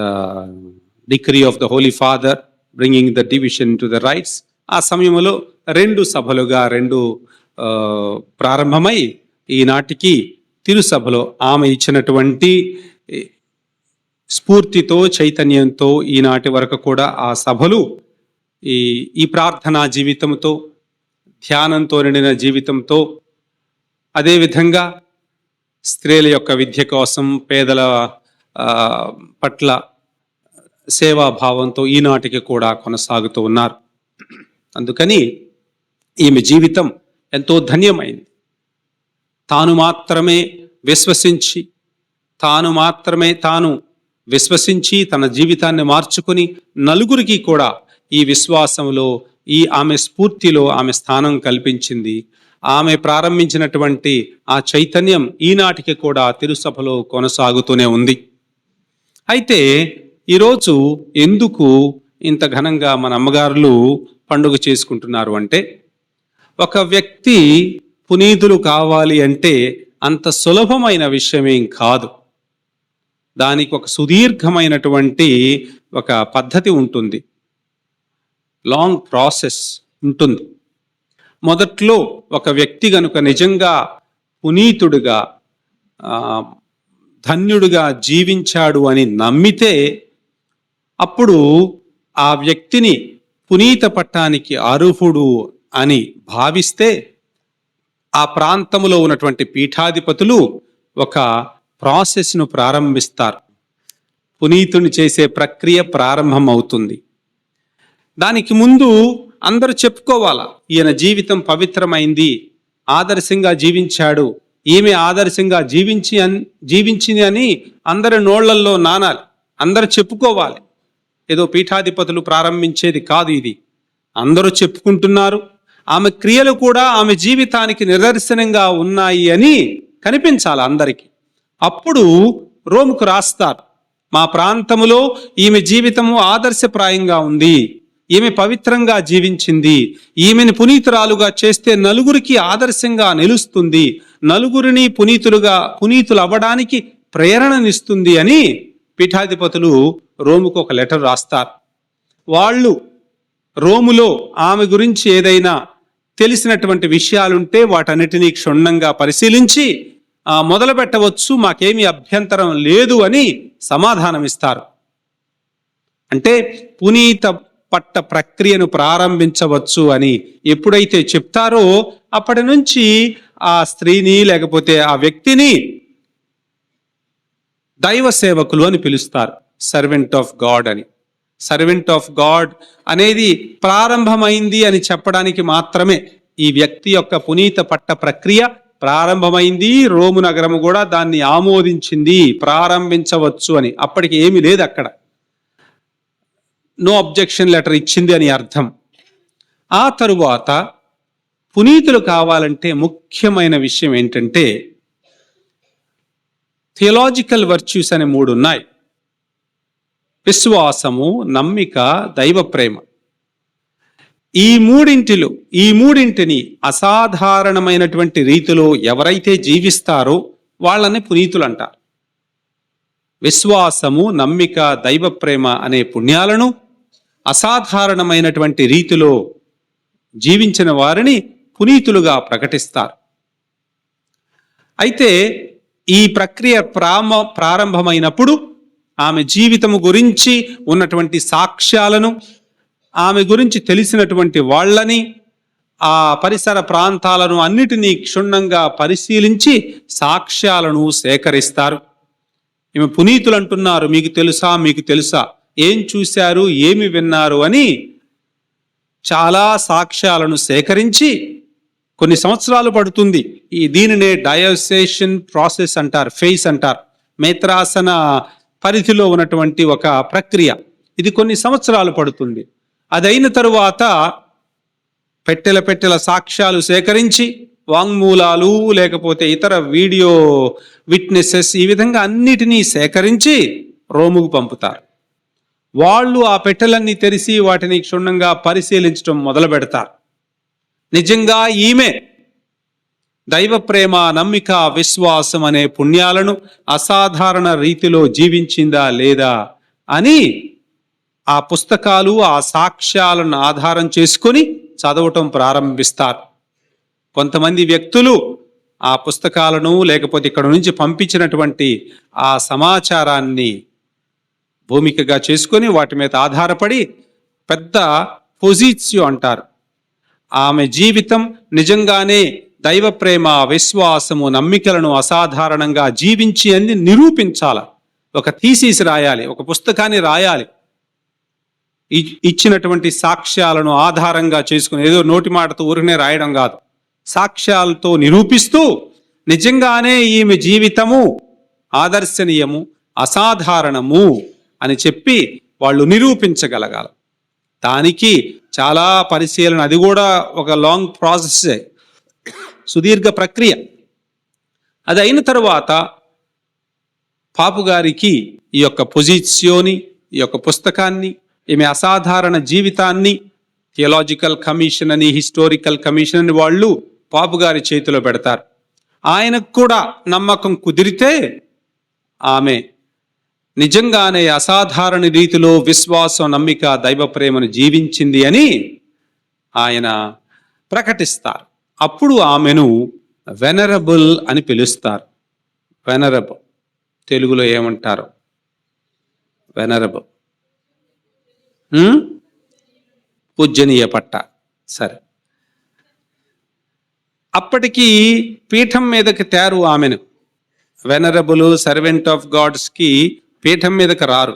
decree of the holy father bringing the division to the rites. ఆ సమయంలో రెండు సభలుగా ప్రారంభమై ఈనాటికి తిరుసభలో ఆమె ఇచ్చినటువంటి స్ఫూర్తితో, చైతన్యంతో ఈనాటి వరకు కూడా ఆ సభలు ఈ ప్రార్థనా జీవితంతో, ధ్యానంతో నిండిన జీవితంతో, అదేవిధంగా స్త్రీల యొక్క విద్య కోసం, పేదల పట్ల సేవాభావంతో ఈనాటికి కూడా కొనసాగుతూ ఉన్నారు. అందుకని ఈమె జీవితం ఎంతో ధన్యమైంది. తాను మాత్రమే విశ్వసించి తన జీవితాన్ని మార్చుకుని నలుగురికి కూడా ఈ విశ్వాసంలో, ఈ ఆమె స్ఫూర్తిలో ఆమె స్థానం కల్పించింది. ఆమె ప్రారంభించినటువంటి ఆ చైతన్యం ఈనాటికి కూడా తిరుసభలో కొనసాగుతూనే ఉంది. అయితే ఈరోజు ఎందుకు ఇంత ఘనంగా మన అమ్మగారులు పండుగ చేసుకుంటున్నారు అంటే, ఒక వ్యక్తి పునీతులు కావాలి అంటే అంత సులభమైన విషయమేం కాదు. దానికి ఒక సుదీర్ఘమైనటువంటి ఒక పద్ధతి ఉంటుంది, లాంగ్ ప్రాసెస్ ఉంటుంది. మొదట్లో ఒక వ్యక్తి గనుక నిజంగా పునీతుడుగా ధన్యుడుగా జీవించాడు అని నమ్మితే అప్పుడు ఆ వ్యక్తిని పునీత పట్టానికి అర్హుడు అని భావిస్తే ఆ ప్రాంతంలో ఉన్నటువంటి పీఠాధిపతులు ఒక ప్రాసెస్ను ప్రారంభిస్తారు. పునీతుని చేసే ప్రక్రియ ప్రారంభం అవుతుంది. దానికి ముందు అందరూ చెప్పుకోవాలా, ఈయన జీవితం పవిత్రమైంది, ఆదర్శంగా జీవించాడు, ఈమె ఆదర్శంగా జీవించింది అని అందరి నోళ్లల్లో నానాలి, అందరూ చెప్పుకోవాలి. ఏదో పీఠాధిపతులు ప్రారంభించేది కాదు ఇది, అందరూ చెప్పుకుంటున్నారు. ఆమె క్రియలు కూడా ఆమె జీవితానికి నిదర్శనంగా ఉన్నాయి అని కనిపించాలి అందరికీ. అప్పుడు రోముకు రాస్తారు, మా ప్రాంతములో ఈమె జీవితము ఆదర్శప్రాయంగా ఉంది, ఈమె పవిత్రంగా జీవించింది, ఈమెను పునీతురాలుగా చేస్తే నలుగురికి ఆదర్శంగా నిలుస్తుంది, నలుగురిని పునీతులు అవ్వడానికి ప్రేరణనిస్తుంది అని పీఠాధిపతులు రోముకు ఒక లెటర్ రాస్తారు. వాళ్ళు రోములో ఆమె గురించి ఏదైనా తెలిసినటువంటి విషయాలుంటే వాటన్నిటినీ క్షుణ్ణంగా పరిశీలించి మొదలు పెట్టవచ్చు, మాకేమీ అభ్యంతరం లేదు అని సమాధానమిస్తారు. అంటే పునీత పట్ట ప్రక్రియను ప్రారంభించవచ్చు అని ఎప్పుడైతే చెప్తారో అప్పటి నుంచి ఆ స్త్రీని లేకపోతే ఆ వ్యక్తిని దైవ సేవకులు అని పిలుస్తారు, సర్వెంట్ ఆఫ్ గాడ్ అని. సర్వెంట్ ఆఫ్ గాడ్ అనేది ప్రారంభమైంది అని చెప్పడానికి మాత్రమే. ఈ వ్యక్తి యొక్క పునీత పట్ట ప్రక్రియ ప్రారంభమైంది, రోము నగరము కూడా దాన్ని ఆమోదించింది, ప్రారంభించవచ్చు అని. అప్పటికి ఏమీ లేదు అక్కడ, నో అబ్జెక్షన్ లెటర్ ఇచ్చింది అని అర్థం. ఆ తరువాత పునీతులు కావాలంటే ముఖ్యమైన విషయం ఏంటంటే థియలాజికల్ వర్చ్యూస్ అనే 3 ఉన్నాయి. విశ్వాసము, నమ్మిక, దైవ ప్రేమ. ఈ మూడింటిని అసాధారణమైనటువంటి రీతిలో ఎవరైతే జీవిస్తారో వాళ్ళని పునీతులు అంటారు. విశ్వాసము, నమ్మిక, దైవ ప్రేమ అనే పుణ్యాలను అసాధారణమైనటువంటి రీతిలో జీవించిన వారిని పునీతులుగా ప్రకటిస్తారు. అయితే ఈ ప్రక్రియ ప్రారంభమైనప్పుడు ఆమె జీవితము గురించి ఉన్నటువంటి సాక్ష్యాలను, ఆమె గురించి తెలిసినటువంటి వాళ్ళని, ఆ పరిసర ప్రాంతాలను అన్నిటినీ క్షుణ్ణంగా పరిశీలించి సాక్ష్యాలను సేకరిస్తారు. ఈమె పునీతులు అంటున్నారు, మీకు తెలుసా, ఏం చూశారు, ఏమి విన్నారు అని చాలా సాక్ష్యాలను సేకరించి కొన్ని సంవత్సరాలు పడుతుంది. దీనినే డయోసేషన్ ప్రాసెస్ అంటారు, ఫేస్ అంటారు. మేత్రాసన పరిధిలో ఉన్నటువంటి ఒక ప్రక్రియ. ఇది కొన్ని సంవత్సరాలు పడుతుంది. అదైన తరువాత పెట్టెల సాక్ష్యాలు సేకరించి వాంగ్మూలాలు లేకపోతే ఇతర వీడియో విట్నెసెస్ ఈ విధంగా అన్నిటినీ సేకరించి రోముకు పంపుతారు. వాళ్ళు ఆ పెట్టెలన్నీ తెరిచి వాటిని క్షుణ్ణంగా పరిశీలించడం మొదలు పెడతారు. నిజంగా ఈమె దైవ ప్రేమ, నమ్మిక, విశ్వాసం అనే పుణ్యాలను అసాధారణ రీతిలో జీవించిందా లేదా అని ఆ పుస్తకాలు, ఆ సాక్ష్యాలను ఆధారం చేసుకొని చదవటం ప్రారంభిస్తారు. కొంతమంది వ్యక్తులు ఆ పుస్తకాలను లేకపోతే ఇక్కడ నుంచి పంపించినటువంటి ఆ సమాచారాన్ని భూమికగా చేసుకొని వాటి మీద ఆధారపడి పెద్ద పొజిట్సియో అంటారు. ఆమె జీవితం నిజంగానే దైవ ప్రేమ, విశ్వాసము, నమ్మికలను అసాధారణంగా జీవించి అని నిరూపించాల. ఒక థీసిస్ రాయాలి, ఒక పుస్తకాన్ని రాయాలి. ఇచ్చినటువంటి సాక్ష్యాలను ఆధారంగా చేసుకుని ఏదో నోటి మాటతో ఊరినే రాయడం కాదు, సాక్ష్యాలతో నిరూపిస్తూ నిజంగానే ఈమె జీవితము ఆదర్శనీయము, అసాధారణము అని చెప్పి వాళ్ళు నిరూపించగలగాలి. దానికి చాలా పరిశీలన, అది కూడా ఒక లాంగ్ ప్రాసెస్, సుదీర్ఘ ప్రక్రియ. అది అయిన తరువాత పాపుగారికి ఈ యొక్క పొజిట్సియోని, ఈ యొక్క పుస్తకాన్ని, ఈమె అసాధారణ జీవితాన్ని థియలాజికల్ కమిషన్ అని, హిస్టారికల్ కమిషన్ అని వాళ్ళు పాపుగారి చేతిలో పెడతారు. ఆయనకు కూడా నమ్మకం కుదిరితే ఆమె నిజంగానే అసాధారణ రీతిలో విశ్వాసం, నమ్మిక, దైవ ప్రేమను జీవించింది అని ఆయన ప్రకటిస్తారు. అప్పుడు ఆమెను వెనరబుల్ అని పిలుస్తారు. వెనరబుల్ తెలుగులో ఏమంటారు? వెనరబుల్ పూజనీయ పట్ట. సరే, అప్పటికి పీఠం మీదకి తేరు ఆమెను. వెనరబుల్ సర్వెంట్ ఆఫ్ గాడ్స్కి పీఠం మీదకి రారు.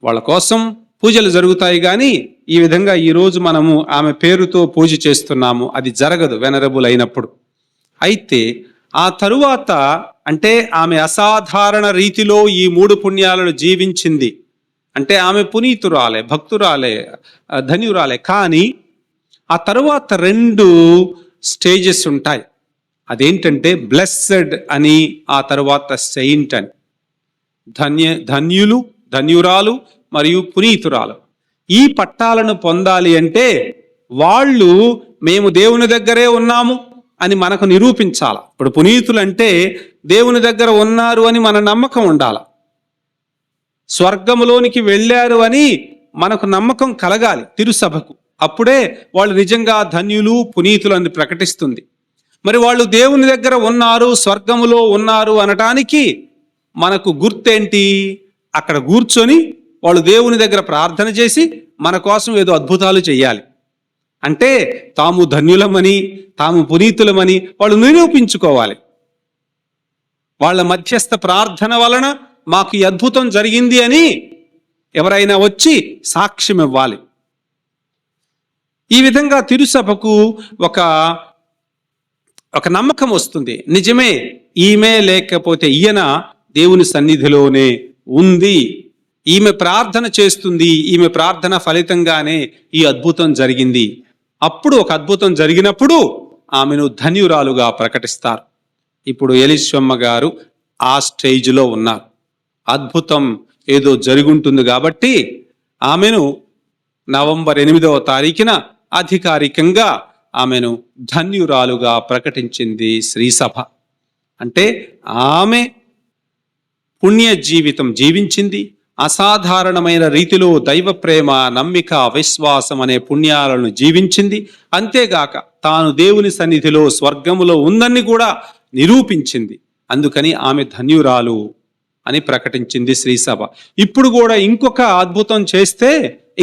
వాళ్ళ కోసం పూజలు జరుగుతాయి, కానీ ఈ విధంగా ఈరోజు మనము ఆమె పేరుతో పూజ చేస్తున్నాము. అది జరగదు వెనరబుల్ అయినప్పుడు. అయితే ఆ తరువాత, అంటే ఆమె అసాధారణ రీతిలో ఈ 3 పుణ్యాలను జీవించింది. అంటే ఆమె పునీతురాలే, భక్తురాలే, ధన్యురాలే. కానీ ఆ తరువాత 2 స్టేజెస్ ఉంటాయి. అదేంటంటే బ్లెస్సెడ్ అని, ఆ తరువాత సెయింట్ అని. ధన్యులు, ధన్యురాలు మరియు పునీతురాలు. ఈ పట్టాలను పొందాలి అంటే వాళ్ళు మేము దేవుని దగ్గరే ఉన్నాము అని మనకు నిరూపించాలి. ఇప్పుడు పునీతులు అంటే దేవుని దగ్గర ఉన్నారు అని మన నమ్మకం ఉండాలి. స్వర్గములోనికి వెళ్ళారు అని మనకు నమ్మకం కలగాలి తిరుసభకు. అప్పుడే వాళ్ళు నిజంగా ధన్యులు, పునీతులు అని ప్రకటిస్తుంది. మరి వాళ్ళు దేవుని దగ్గర ఉన్నారు, స్వర్గములో ఉన్నారు అనటానికి మనకు గుర్తేంటి? అక్కడ కూర్చొని వాళ్ళు దేవుని దగ్గర ప్రార్థన చేసి మన కోసం ఏదో అద్భుతాలు చేయాలి. అంటే తాము ధన్యులమని, తాము పునీతులమని వాళ్ళు నిరూపించుకోవాలి. వాళ్ళ మధ్యస్థ ప్రార్థన వలన మాకు ఈ అద్భుతం జరిగింది అని ఎవరైనా వచ్చి సాక్ష్యం ఇవ్వాలి. ఈ విధంగా తిరుసభకు ఒక నమ్మకం వస్తుంది. నిజమే, ఈమె లేకపోతే ఈయన దేవుని సన్నిధిలోనే ఉంది, ఈమె ప్రార్థన చేస్తుంది, ఈమె ప్రార్థన ఫలితంగానే ఈ అద్భుతం జరిగింది. అప్పుడు ఒక అద్భుతం జరిగినప్పుడు ఆమెను ధన్యురాలుగా ప్రకటిస్తారు. ఇప్పుడు ఎలిశ్వమ్మ గారు ఆ స్టేజ్లో ఉన్నారు. అద్భుతం ఏదో జరుగుంటుంది కాబట్టి ఆమెను నవంబర్ 8వ తారీఖున అధికారికంగా ఆమెను ధన్యురాలుగా ప్రకటించింది శ్రీసభ. అంటే ఆమె పుణ్య జీవితం జీవించింది, అసాధారణమైన రీతిలో దైవ ప్రేమ, నమ్మిక, విశ్వాసం అనే పుణ్యాలను జీవించింది. అంతేగాక తాను దేవుని సన్నిధిలో, స్వర్గములో ఉందని కూడా నిరూపించింది. అందుకని ఆమె ధన్యురాలు అని ప్రకటించింది శ్రీసభ. ఇప్పుడు కూడా ఇంకొక అద్భుతం చేస్తే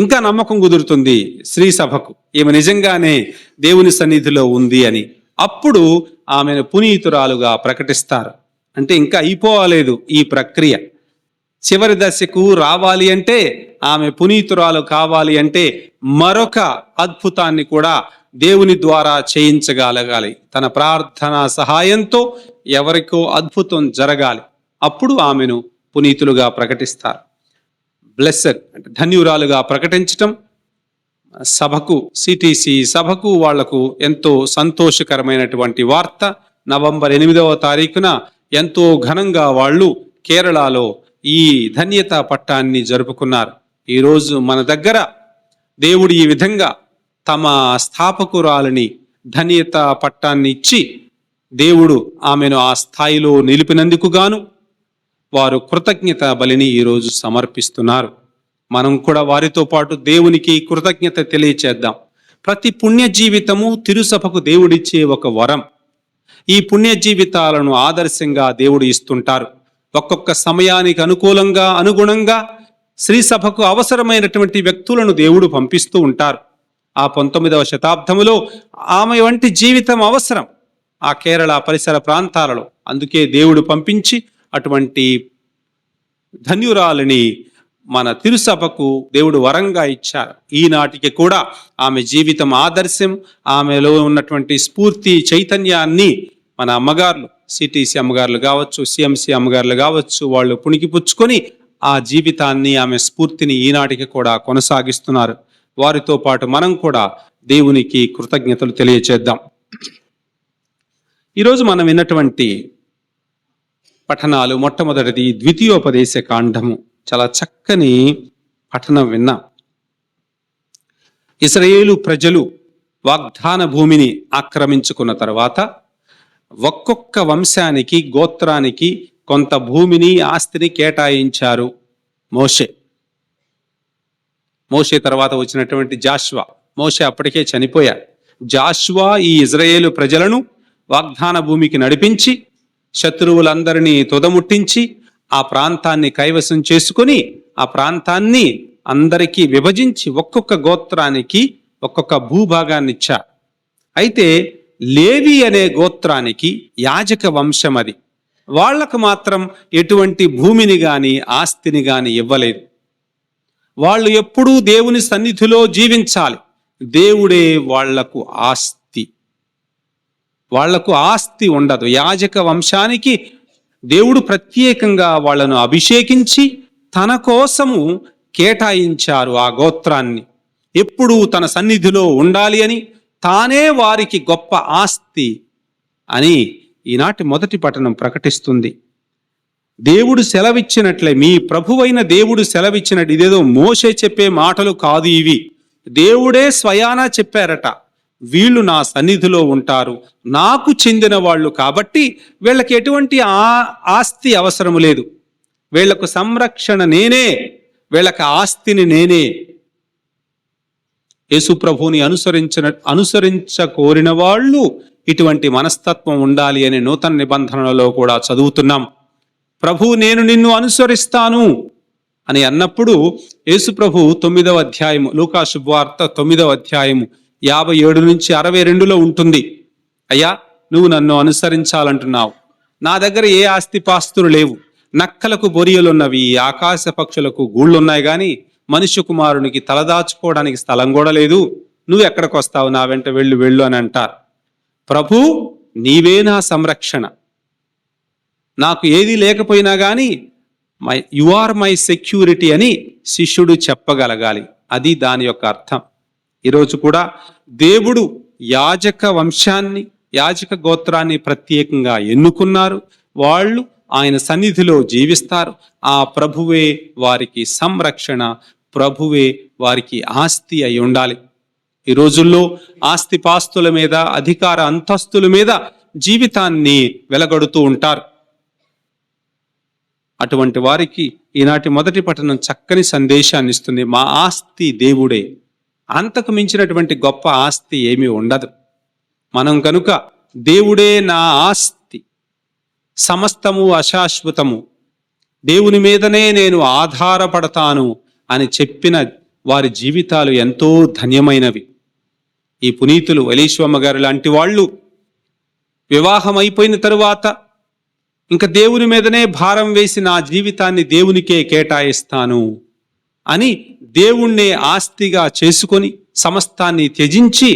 ఇంకా నమ్మకం కుదురుతుంది శ్రీసభకు, ఈమె నిజంగానే దేవుని సన్నిధిలో ఉంది అని. అప్పుడు ఆమెను పునీతురాలుగా ప్రకటిస్తారు. అంటే ఇంకా అయిపోలేదు ఈ ప్రక్రియ. చివరి దశకు రావాలి అంటే, ఆమె పునీతురాలు కావాలి అంటే మరొక అద్భుతాన్ని కూడా దేవుని ద్వారా చేయించగలగాలి. తన ప్రార్థన సహాయంతో ఎవరికో అద్భుతం జరగాలి. అప్పుడు ఆమెను పునీతులుగా ప్రకటిస్తారు. బ్లెస్సెడ్ అంటే ధన్యురాలుగా ప్రకటించటం సభకు, సిటిసి సభకు వాళ్లకు ఎంతో సంతోషకరమైనటువంటి వార్త. నవంబర్ 8వ తారీఖున ఎంతో ఘనంగా వాళ్ళు కేరళలో ఈ ధన్యత పట్టాన్ని జరుపుకున్నారు. ఈరోజు మన దగ్గర దేవుడు ఈ విధంగా తమ స్థాపకురాలని ధన్యత పట్టాన్ని ఇచ్చి దేవుడు ఆమెను ఆ స్థాయిలో నిలిపినందుకు గాను వారు కృతజ్ఞత బలిని ఈరోజు సమర్పిస్తున్నారు. మనం కూడా వారితో పాటు దేవునికి కృతజ్ఞత తెలియచేద్దాం. ప్రతి పుణ్య జీవితము తిరుసభకు దేవుడిచ్చే ఒక వరం. ఈ పుణ్య జీవితాలను ఆదర్శంగా దేవుడు ఇస్తుంటారు. ఒక్కొక్క సమయానికి అనుగుణంగా శ్రీసభకు అవసరమైనటువంటి వ్యక్తులను దేవుడు పంపిస్తూ ఉంటారు. ఆ 19వ శతాబ్దములో ఆమె వంటి జీవితం అవసరం ఆ కేరళ పరిసర ప్రాంతాలలో. అందుకే దేవుడు పంపించి అటువంటి ధన్యురాలిని మన తిరుసభకు దేవుడు వరంగా ఇచ్చారు. ఈనాటికి కూడా ఆమె జీవితం ఆదర్శం. ఆమెలో ఉన్నటువంటి స్ఫూర్తి, చైతన్యాన్ని మన అమ్మగారులు, సిటిసి అమ్మగారులు కావచ్చు, సిఎంసి అమ్మగారులు కావచ్చు, వాళ్ళు పుణికిపుచ్చుకొని ఆ జీవితాన్ని, ఆమె స్ఫూర్తిని ఈనాటికి కూడా కొనసాగిస్తున్నారు. వారితో పాటు మనం కూడా దేవునికి కృతజ్ఞతలు తెలియచేద్దాం. ఈరోజు మనం విన్నటువంటి పఠనాలు, మొట్టమొదటిది ద్వితీయోపదేశ కాండము. చాలా చక్కని పఠనం విన్నాం. ఇశ్రాయేలు ప్రజలు వాగ్దాన భూమిని ఆక్రమించుకున్న తర్వాత ఒక్కొక్క వంశానికి, గోత్రానికి కొంత భూమిని ఆస్తిని కేటాయించారు మోషే తర్వాత వచ్చినటువంటి జాషువా. మోషే అప్పటికే చనిపోయారు. జాషువా ఈ ఇజ్రాయేలు ప్రజలను వాగ్దాన భూమికి నడిపించి శత్రువులందరినీ తుదముట్టించి ఆ ప్రాంతాన్ని కైవసం చేసుకుని ఆ ప్రాంతాన్ని అందరికీ విభజించి ఒక్కొక్క గోత్రానికి ఒక్కొక్క భూభాగాన్ని ఇచ్చారు. అయితే లేవి అనే గోత్రానికి యాజక వంశం అది. వాళ్లకు మాత్రం ఎటువంటి భూమిని గాని ఆస్తిని గాని ఇవ్వలేదు. వాళ్ళు ఎప్పుడూ దేవుని సన్నిధిలో జీవించాలి. దేవుడే వాళ్లకు ఆస్తి. వాళ్లకు ఆస్తి ఉండదు. యాజక వంశానికి దేవుడు ప్రత్యేకంగా వాళ్ళను అభిషేకించి తన కోసము కేటాయించారు ఆ గోత్రాన్ని. ఎప్పుడూ తన సన్నిధిలో ఉండాలి అని, తానే వారికి గొప్ప ఆస్తి అని ఈనాటి మొదటి పట్టణం ప్రకటిస్తుంది. దేవుడు సెలవిచ్చినట్లే, మీ ప్రభువైన దేవుడు సెలవిచ్చినట్టు, ఇదేదో మోషే చెప్పే మాటలు కాదు ఇవి. దేవుడే స్వయానా చెప్పారట, వీళ్ళు నా సన్నిధిలో ఉంటారు, నాకు చెందిన వాళ్ళు కాబట్టి వీళ్ళకి ఎటువంటి ఆస్తి అవసరము లేదు. వీళ్లకు సంరక్షణ నేనే, వీళ్ళకి ఆస్తిని నేనే. యేసు ప్రభువుని అనుసరించకోరిన వాళ్ళు ఇటువంటి మనస్తత్వం ఉండాలి అనే నూతన నిబంధనలలో కూడా చదువుతున్నాం. ప్రభు నేను నిన్ను అనుసరిస్తాను అని అన్నప్పుడు యేసు ప్రభు 9వ అధ్యాయము, లూకా శుభవార్త 9వ అధ్యాయము 57 నుంచి 62లో ఉంటుంది. అయ్యా, నువ్వు నన్ను అనుసరించాలంటున్నావు, నా దగ్గర ఏ ఆస్తిపాస్తులు లేవు, నక్కలకు బొరియలున్నవి, ఆకాశ పక్షులకు గూళ్ళున్నాయి, కానీ మనుష్య కుమారునికి తలదాచుకోవడానికి స్థలం కూడా లేదు, నువ్వు ఎక్కడికి వస్తావు, నా వెంట వెళ్ళు అని అంటారు. ప్రభు నీవే నా సంరక్షణ, నాకు ఏది లేకపోయినా కానీ యు ఆర్ మై సెక్యూరిటీ అని శిష్యుడు చెప్పగలగాలి. అది దాని యొక్క అర్థం. ఈరోజు కూడా దేవుడు యాజక వంశాన్ని, యాజక గోత్రాన్ని ప్రత్యేకంగా ఎన్నుకున్నారు. వాళ్ళు ఆయన సన్నిధిలో జీవిస్తారు. ఆ ప్రభువే వారికి సంరక్షణ, ప్రభువే వారికి ఆస్తి అయి ఉండాలి. ఈ రోజుల్లో ఆస్తిపాస్తుల మీద, అధికార అంతస్తుల మీద జీవితాన్ని వెలగడుతూ ఉంటారు. అటువంటి వారికి ఈనాటి మొదటి పట్టణం చక్కని సందేశాన్ని ఇస్తుంది. మా ఆస్తి దేవుడే, అంతకు మించినటువంటి గొప్ప ఆస్తి ఏమీ ఉండదు. మనం కనుక దేవుడే నా ఆస్తి, సమస్తము అశాశ్వతము, దేవుని మీదనే నేను ఆధారపడతాను అని చెప్పిన వారి జీవితాలు ఎంతో ధన్యమైనవి. ఈ పునీతులు ఎలీశ్వమ్మ గారు లాంటి వాళ్ళు వివాహం అయిపోయిన తరువాత ఇంకా దేవుని మీదనే భారం వేసి నా జీవితాన్ని దేవునికే కేటాయిస్తాను అని దేవుణ్ణే ఆస్తిగా చేసుకొని సమస్తాన్ని త్యజించి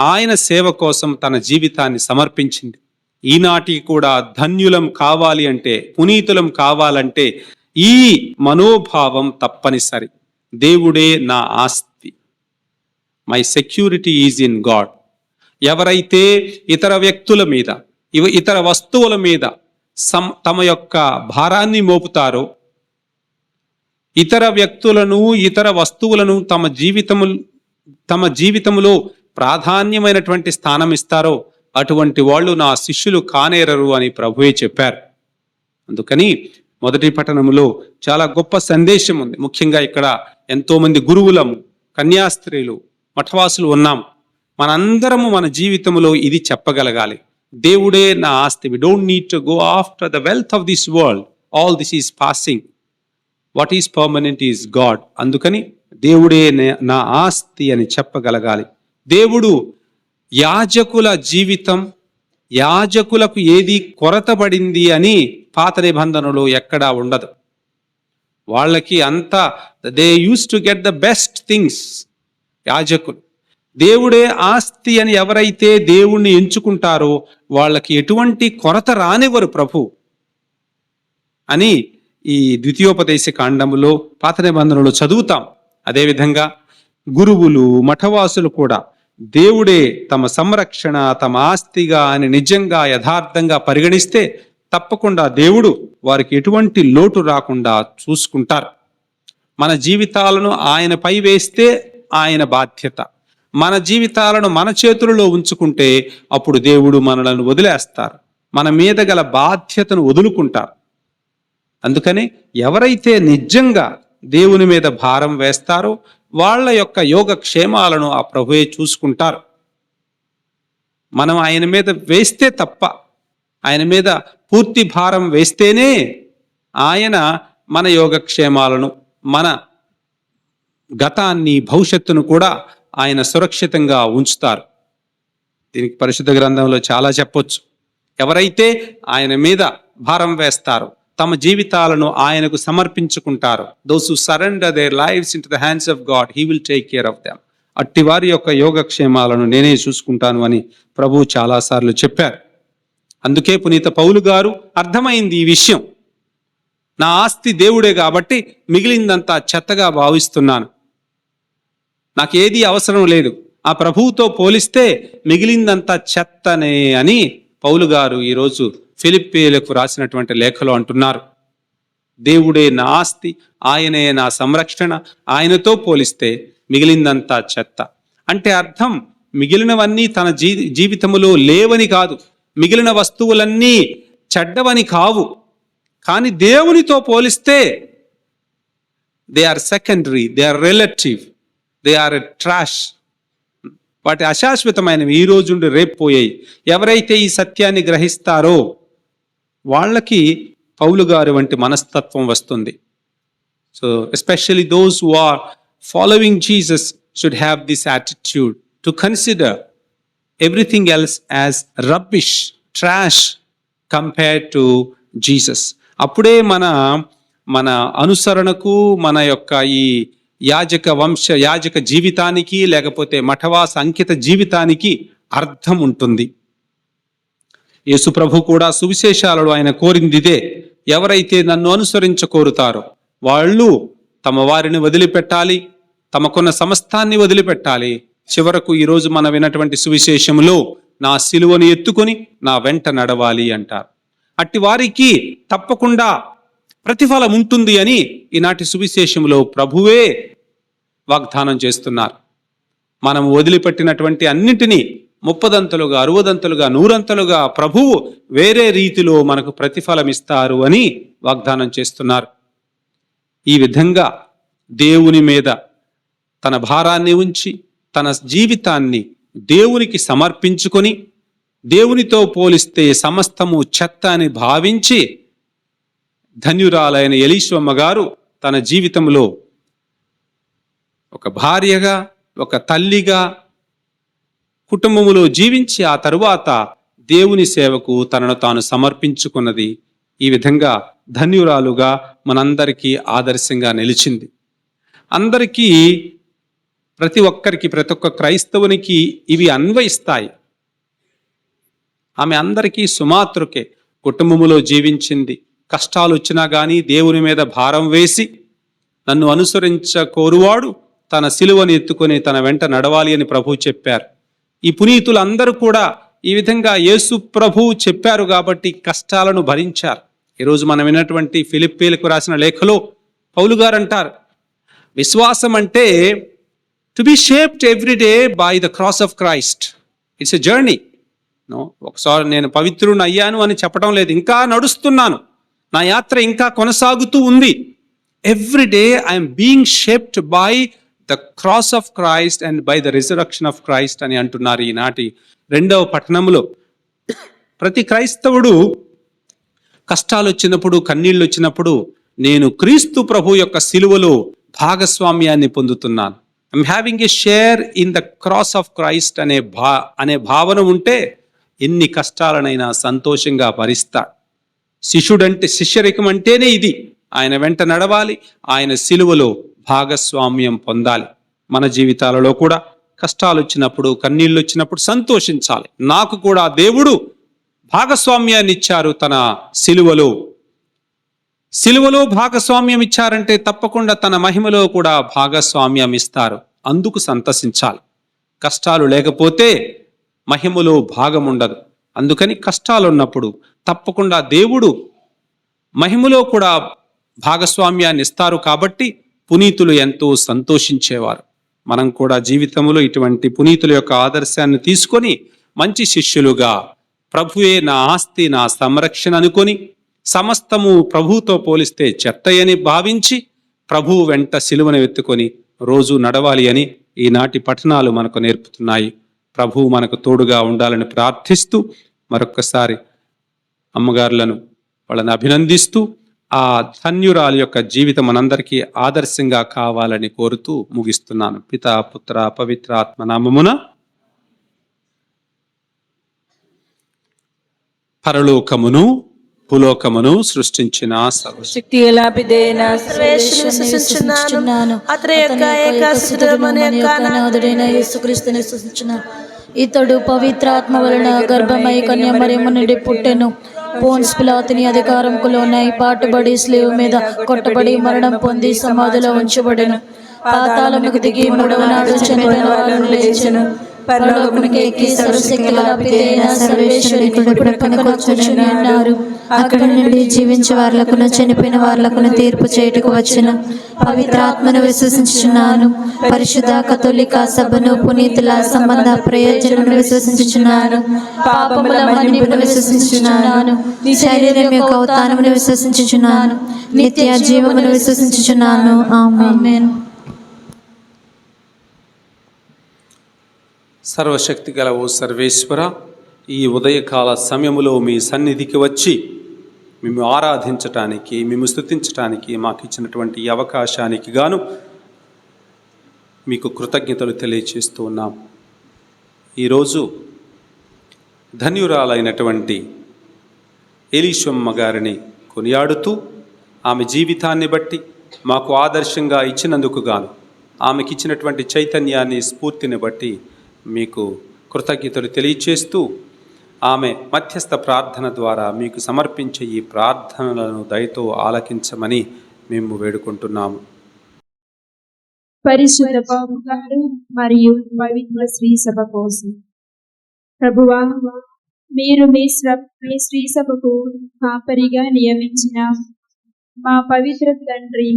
ఆయన సేవ కోసం తన జీవితాన్ని సమర్పించింది. ఈనాటికి కూడా ధన్యులం కావాలి అంటే, పునీతులం కావాలంటే ఈ మనోభావం తప్పనిసరి. దేవుడే నా ఆస్తి, my security is in God. ఎవరైతే ఇతర వ్యక్తుల మీద, ఇతర వస్తువుల మీద తమ యొక్క భారాన్ని మోపుతారో, ఇతర వ్యక్తులను, ఇతర వస్తువులను తమ జీవితములో ప్రాధాన్యమైనటువంటి స్థానం ఇస్తారో అటువంటి వాళ్ళు నా శిష్యులు కానేరరు అని ప్రభువే చెప్పారు. అందుకని మొదటి పట్టణములో చాలా గొప్ప సందేశం ఉంది. ముఖ్యంగా ఇక్కడ ఎంతో మంది గురువులము, కన్యాస్త్రీలు, మఠవాసులు ఉన్నాం. మనందరము మన జీవితంలో ఇది చెప్పగలగాలి, దేవుడే నా ఆస్తి. We don't need to go after the wealth of this world, all this is passing, what is permanent is God. అందుకని దేవుడే నా ఆస్తి అని చెప్పగలగాలి. దేవుడు యాజకుల జీవితం, యాజకులకు ఏది కొరతపడింది అని పాత నిబంధనలో ఎక్కడా ఉండదు. వాళ్ళకి అంతా they use to get the best things. యాజకులు దేవుడే ఆస్తి అని ఎవరైతే దేవుణ్ణి ఎంచుకుంటారో వాళ్ళకి ఎటువంటి కొరత రానివ్వరు ప్రభు అని ఈ ద్వితీయోపదేశ కాండములో పాత నిబంధనలో చదువుతాం. అదేవిధంగా గురువులు, మఠవాసులు కూడా దేవుడే తమ సంరక్షణ, తమ ఆస్తిగా అని నిజంగా యథార్థంగా పరిగణిస్తే తప్పకుండా దేవుడు వారికి ఎటువంటి లోటు రాకుండా చూసుకుంటారు. మన జీవితాలను ఆయనపై వేస్తే ఆయన బాధ్యత, మన జీవితాలను మన చేతులలో ఉంచుకుంటే అప్పుడు దేవుడు మనలను వదిలేస్తారు, మన మీద గల బాధ్యతను వదులుకుంటారు. అందుకని ఎవరైతే నిజంగా దేవుని మీద భారం వేస్తారో వాళ్ళ యొక్క యోగక్షేమాలను ఆ ప్రభువే చూసుకుంటారు. మనం ఆయన మీద వేస్తే తప్ప, ఆయన మీద పూర్తి భారం వేస్తేనే ఆయన మన యోగక్షేమాలను, మన గతాన్ని, భవిష్యత్తును కూడా ఆయన సురక్షితంగా ఉంచుతారు. దీనికి పరిశుద్ధ గ్రంథంలో చాలా చెప్పొచ్చు. ఎవరైతే ఆయన మీద భారం వేస్తారో, తమ జీవితాలను ఆయనకు సమర్పించుకుంటారు, those who surrender their lives into the hands of God, he will take care of them. అట్టి వారి యొక్క యోగక్షేమాలను నేనే చూసుకుంటాను అని ప్రభువు చాలాసార్లు చెప్పారు. అందుకే పునీత పౌలు గారు అర్థమైంది ఈ విషయం. నా ఆస్తి దేవుడే కాబట్టి మిగిలిందంతా చెత్తగా భావిస్తున్నాను, నాకేది అవసరం లేదు, ఆ ప్రభువుతో పోలిస్తే మిగిలిందంతా చెత్తనే అని పౌలు గారు ఈరోజు ఫిలిప్పీలకు రాసినటువంటి లేఖలో అంటున్నారు. దేవుడే నా ఆస్తి, ఆయనే నా సంరక్షణ, ఆయనతో పోలిస్తే మిగిలిందంతా చెత్త. అంటే అర్థం మిగిలినవన్నీ తన జీవితములో లేవని కాదు, మిగిలిన వస్తువులన్నీ చెడ్డవని కావు, కానీ దేవునితో పోలిస్తే they are secondary, they are relative, they are trash. వాటి అశాశ్వతమైనవి, ఈ రోజుండి రేపు పోయాయి. ఎవరైతే ఈ సత్యాన్ని గ్రహిస్తారో వాళ్ళకి పౌలు గారు వంటి మనస్తత్వం వస్తుంది. So especially those who are following Jesus should have this attitude to consider everything else as rubbish, trash compared to Jesus. అప్పుడే మన అనుసరణకు, మన యొక్క ఈ యాజక జీవితానికి, లేకపోతే మఠవాస అంకిత జీవితానికి అర్థం ఉంటుంది. యేసు ప్రభు కూడా సువిశేషాలలో ఆయన కోరింది ఇదే. ఎవరైతే నన్ను అనుసరించకోరుతారో వాళ్ళు తమ వారిని వదిలిపెట్టాలి, తమకున్న సమస్తాన్ని వదిలిపెట్టాలి. చివరకు ఈరోజు మనం విన్నటువంటి సువిశేషంలో నా సిలువను ఎత్తుకొని నా వెంట నడవాలి అంటారు. అట్టి వారికి తప్పకుండా ప్రతిఫలం ఉంటుంది అని ఈనాటి సువిశేషంలో ప్రభువే వాగ్దానం చేస్తున్నారు. మనం వదిలిపెట్టినటువంటి అన్నింటినీ 30దంతలుగా, 60దంతలుగా, 100ంతలుగా ప్రభువు వేరే రీతిలో మనకు ప్రతిఫలం ఇస్తారు అని వాగ్దానం చేస్తున్నారు. ఈ విధంగా దేవుని మీద తన భారాన్ని ఉంచి, తన జీవితాన్ని దేవునికి సమర్పించుకొని, దేవునితో పోలిస్తే సమస్తము చెత్త అని భావించి ధన్యురాలైన ఎలీషమ్మ గారు తన జీవితంలో ఒక భార్యగా, ఒక తల్లిగా కుటుంబములో జీవించి ఆ తరువాత దేవుని సేవకు తనను తాను సమర్పించుకున్నది. ఈ విధంగా ధన్యురాలుగా మనందరికీ ఆదర్శంగా నిలిచింది. అందరికీ, ప్రతి ఒక్క క్రైస్తవునికి ఇవి అన్వయిస్తాయి. ఆమె అందరికీ సుమాతృకే. కుటుంబములో జీవించింది, కష్టాలు వచ్చినా కానీ దేవుని మీద భారం వేసి, నన్ను అనుసరించకోరువాడు తన సిలువను ఎత్తుకొని తన వెంట నడవాలి అని ప్రభువు చెప్పారు. ఈ పునీతులందరూ కూడా ఈ విధంగా యేసు ప్రభువు చెప్పారు కాబట్టి కష్టాలను భరించారు. ఈరోజు మనం విన్నటువంటి ఫిలిప్పీలకు రాసిన లేఖలో పౌలు గారు అంటారు, విశ్వాసం అంటే to be shaped every day by the cross of Christ. It's a journey. ఒకసారి నేను పవిత్రుని అయ్యాను అని చెప్పడం లేదు, ఇంకా నడుస్తున్నాను, నా యాత్ర ఇంకా కొనసాగుతూ ఉంది. Every day I'm being shaped by the cross of Christ and by the resurrection of Christ అని అంటున్నారు ఈనాటి 2వ పట్టణంలో. ప్రతి క్రైస్తవుడు కష్టాలు వచ్చినప్పుడు, కన్నీళ్ళు వచ్చినప్పుడు, నేను క్రీస్తు ప్రభు యొక్క సిలువలో భాగస్వామ్యాన్ని పొందుతున్నాను, I'm having a share in the cross of Christ అనే భావన ఉంటే ఎన్ని కష్టాలనైనా సంతోషంగా భరిస్తాడు. శిష్యరికం అంటేనే ఇది. ఆయన వెంట నడవాలి, ఆయన సిలువలో భాగస్వామ్యం పొందాలి. మన జీవితాలలో కూడా కష్టాలు వచ్చినప్పుడు, కన్నీళ్ళు వచ్చినప్పుడు సంతోషించాలి. నాకు కూడా దేవుడు భాగస్వామ్యాన్ని ఇచ్చారు తన సిలువలో భాగస్వామ్యం ఇచ్చారంటే తప్పకుండా తన మహిమలో కూడా భాగస్వామ్యం ఇస్తారు. అందుకు సంతసించాలి. కష్టాలు లేకపోతే మహిమలో భాగం ఉండదు. అందుకని కష్టాలు ఉన్నప్పుడు తప్పకుండా దేవుడు మహిమలో కూడా భాగస్వామ్యాన్ని ఇస్తారు. కాబట్టి పునీతులు ఎంతో సంతోషించేవారు. మనం కూడా జీవితంలో ఇటువంటి పునీతుల యొక్క ఆదర్శాన్ని తీసుకొని మంచి శిష్యులుగా, ప్రభువే నా ఆస్తి, నా సంరక్షణ అనుకొని సమస్తము ప్రభువుతో పోలిస్తే చెత్తయని భావించి ప్రభువు వెంట సిలువను ఎత్తుకొని రోజు నడవాలి అని ఈనాటి పఠనాలు మనకు నేర్పుతున్నాయి. ప్రభువు మనకు తోడుగా ఉండాలని ప్రార్థిస్తూ మరొక్కసారి అమ్మగారులను వాళ్ళని అభినందిస్తూ ఆ ధన్యురాలి యొక్క జీవితం మనందరికీ ఆదర్శంగా కావాలని కోరుతూ ముగిస్తున్నాను. పితా పుత్ర పవిత్ర ఆత్మ నామమున. పరలోకమును భూలోకమును సృష్టించిన శక్తి గల పిదైన సర్వేశ్వరుని విశ్వసించుచున్నాను. అతని యొక్క ఏకసుతుడైన యొక్క నాథుడైన యేసుక్రీస్తుని విశ్వసించున్నాను. ఇతడు పవిత్రాత్మ వలన గర్భమై కన్య మరియమ్మ నుండి పుట్టెను. పోన్స్ పిలాతుని అధికారంకు లోనై పాటుబడి స్లేవ్ మీద కొట్టబడి మరణం పొంది సమాధిలో ఉంచబడెను. పాతాళముకు దిగి మూడవ నాడు చనిపోయిన వారిని లేచెను. పరలోకమునకు ఎక్కి సర్వశక్తి గల పిదైన సర్వేశ్వరుని కుడి పక్కన కూర్చుని ఉన్నారు. అక్కడ నుండి జీవించే వారులకును చనిపోయిన వారులకును తీర్పు చేయుటకు వచ్చెను. పవిత్రాత్మను విశ్వసించుచున్నాను. పరిశుద్ధ కథోలిక సభను పునీతుల సంబంధ ప్రయోజనమును విశ్వసించుచున్నాను. పాపముల మన్నిపును విశ్వసించుచున్నాను. శరీరం యొక్క ఉత్థానమును విశ్వసించుచున్నాను. నిత్య జీవమును విశ్వసించుచున్నాను. ఆమేన్. సర్వశక్తి గల ఓ సర్వేశ్వర, ఈ ఉదయకాల సమయములో మీ సన్నిధికి వచ్చి మేము ఆరాధించటానికి, మేము స్తుతించటానికి మాకు ఇచ్చినటువంటి ఈ అవకాశానికి గాను మీకు కృతజ్ఞతలు తెలియచేస్తూ ఉన్నాం. ఈరోజు ధన్యురాలైనటువంటి ఎలీషమ్మ గారిని కొనియాడుతూ ఆమె జీవితాన్ని బట్టి మాకు ఆదర్శంగా ఇచ్చినందుకు గాను, ఆమెకి ఇచ్చినటువంటి చైతన్యాన్ని, స్ఫూర్తిని బట్టి మీకు కృతజ్ఞతలు తెలియచేస్తూ ఆమె మధ్యస్థ ప్రార్థన ద్వారా మీకు సమర్పించే ఈ ప్రార్థనలను దయతో ఆలకించమని మేము వేడుకుంటున్నాము. పరిశుద్ధ పౌలు గారు మరియు పవిత్ర శ్రీ సభ కోసం ప్రభువా, మీరు మీ శ్రీ సభకు కాపరిగా నియమించిన మా పవిత్ర తండ్రి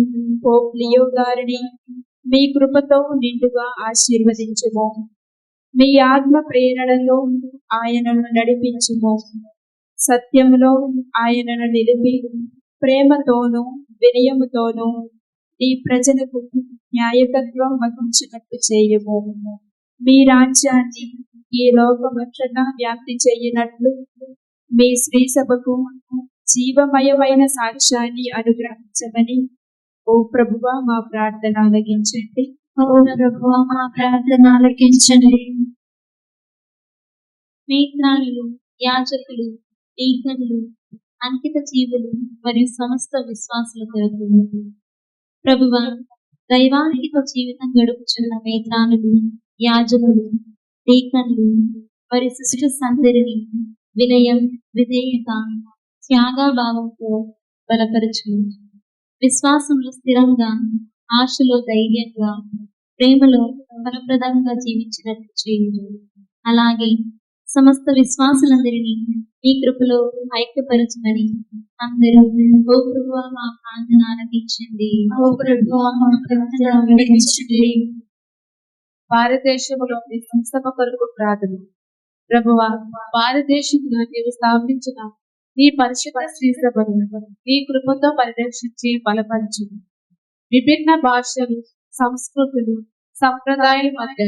పోప్ లియో గారిని మీ కృపతో నిండుగా ఆశీర్వదించుము. మీ ఆత్మ ప్రేరణలో ఆయనను నడిపించుము. సత్యములో ఆయనను నిలిపి ప్రేమతోనూ వినయముతోనూ నీ ప్రజలకు న్యాయకత్వం వహించినట్టు చేయము. మీ రాజ్యాన్ని ఈ లోకమంతటా వ్యాప్తి చేయనట్లు మీ శ్రీ సభకు జీవమయమైన సాక్ష్యాన్ని అనుగ్రహించమని ఓ ప్రభువా మా ప్రార్థన ఆలకించండి. ఓ ప్రభువా, మా ప్రార్థన ఆలకించండి. మేఘ్రాణులు, యాజకులు, డీకన్లు, అంకిత జీవులు మరియు సమస్త విశ్వాసుల కొరకు ప్రభువా, దైవానికి జీవితం గడుపుచున్న మేఘ్రాణులు, యాజకులు, డీకన్లు మరియు సిస్టర్స్ అందరినీ వినయం, విధేయత, త్యాగభావంతో బలపరచు. విశ్వాసంలో స్థిరంగా, ఆశలో ధైర్యంగా, ప్రేమలో ఫలప్రదంగా జీవించినట్లు చేయుము. అలాగే సమస్త విశ్వాసులందరినీ ఈ కృపలో ఐక్యపరచమని అందరూ ఓ ప్రభువా మా ప్రార్థన ఆలకించండి. ఓ ప్రభువా, మా ప్రార్థన ఆలకించండి. భారతదేశంలోని సంస్థ కొరకు ప్రార్థన. ప్రభువా, భారతదేశంలో నీవు స్థాపించిన నీ పరిశుద్ధ శ్రీ సభను నీ కృపతో పరిరక్షించి బలపరచు. విభిన్న భాషలు, సంస్కృతులు, సంప్రదాయాల మధ్య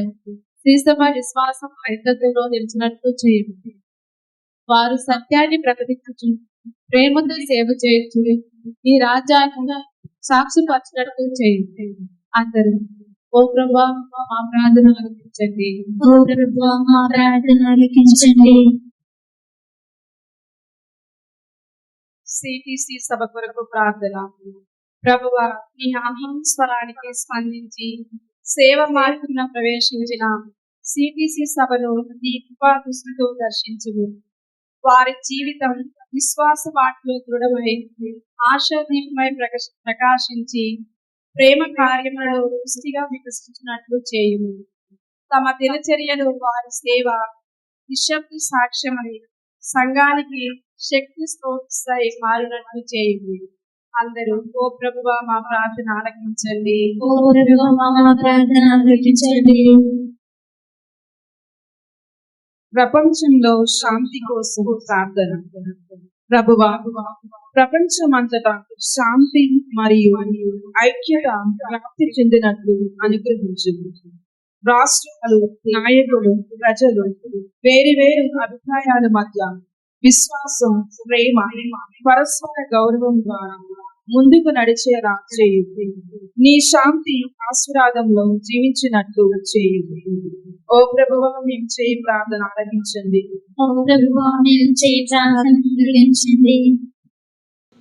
శ్రీసభ విశ్వాసం ఐక్యతలో నిలిచినట్లు చేయండి. వారు సత్యాన్ని ప్రకటించు, ప్రేమతో సేవ చేయొచ్చు, ఈ రాజ్యాన్ని సాక్షిపరచినట్లు చేయండి. అందరూ ఓ ప్రభువా మా ప్రార్థన ఆలకించండి. ఓ ప్రభువా, మా ప్రార్థన ఆలకించండి. సిటిసి సభ కొరకు ప్రార్థన. ప్రభువా, నీ ఆహ్వానానికి స్పందించి సేవ మార్గంలో ప్రవేశించిన సిటిసి సభను నీ కృపా దృష్టితో దర్శించుము. వారి జీవితం విశ్వాస బాటలో దృఢమై ఆశాదీపమై ప్రకాశించి ప్రేమ కార్యములలో పుష్టిగా వికసించినట్లు చేయుము. తమ దినచర్యలు వారి సేవ నిశ్శబ్ద సాక్ష్యమై సంఘానికి శక్తి స్తోత్రై మారినట్లు చేయుము. అందరూ ఓ ప్రభువా మా ప్రార్థన ఆలకించండి. ఓ ప్రభువా, మా ప్రార్థన ఆలకించండి. ప్రపంచంలో శాంతి కోసం ప్రార్థన. ప్రభువా, ప్రపంచమంతటా శాంతి మరియు ఐక్యత వ్యాప్తి చెందినట్లు అనుగ్రహించు. రాష్ట్రాలు, నాయకులు, ప్రజలు వేరు వేరు అభిప్రాయాల మధ్య విశ్వాసం, ప్రేమ, పరస్పర గౌరవం ద్వారా ముందుకు నడిచేలా చేయుడి. నీ శాంతి ఆశీర్వాదంలో జీవించినట్లు చేయుడి. ఓ ప్రభువా, మేము చేయి ప్రార్థన ఆలకించండి. ఓ ప్రభువా, మేము చేయి ప్రార్థన ఆలకించండి.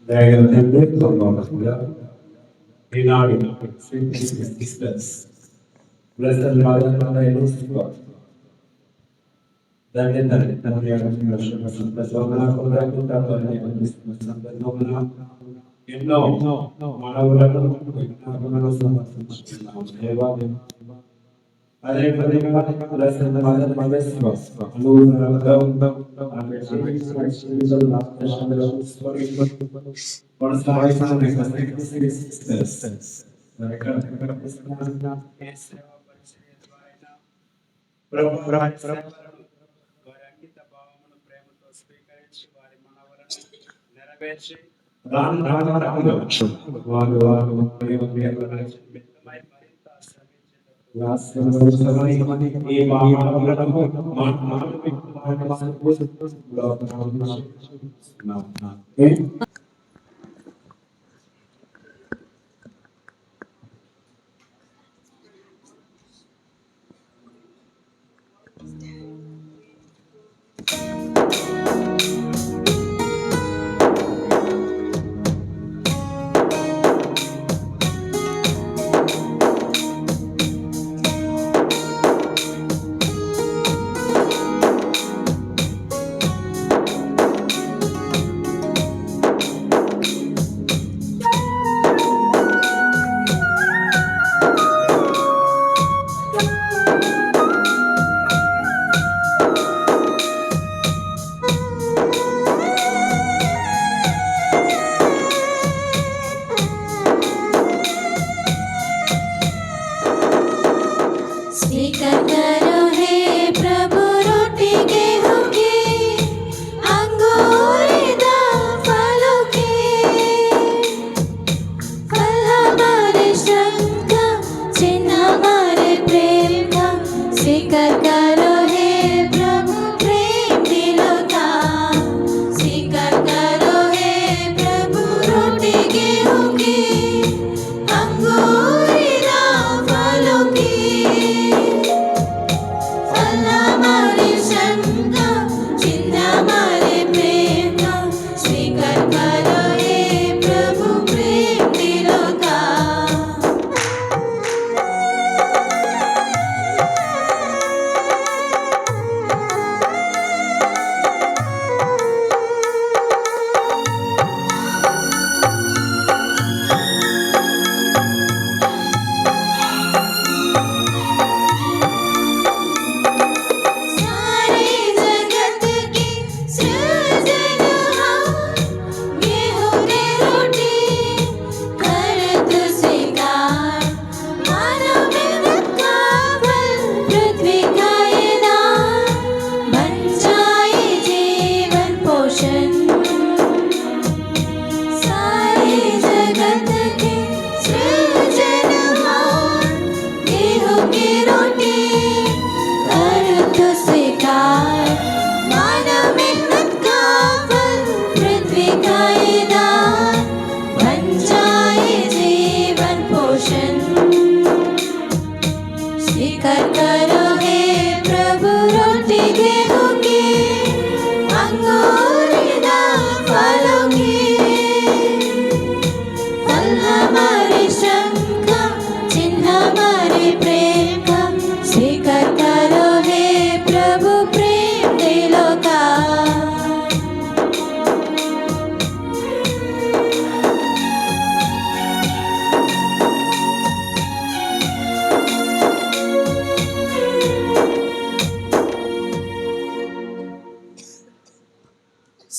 దయగల తండ్రి, కృపామయుడా, ఈనాడు బ్లెస్డ్ మదర్ యేసుక్రీస్తు దండెంతని తండ్రి ఎన్నో మనవులను సమర్పించుకున్నాము దేవా. అదే పదిగా బ్లెస్డ్ మదర్ అనుగుణంగా ఉందాం. నెరవేర్చి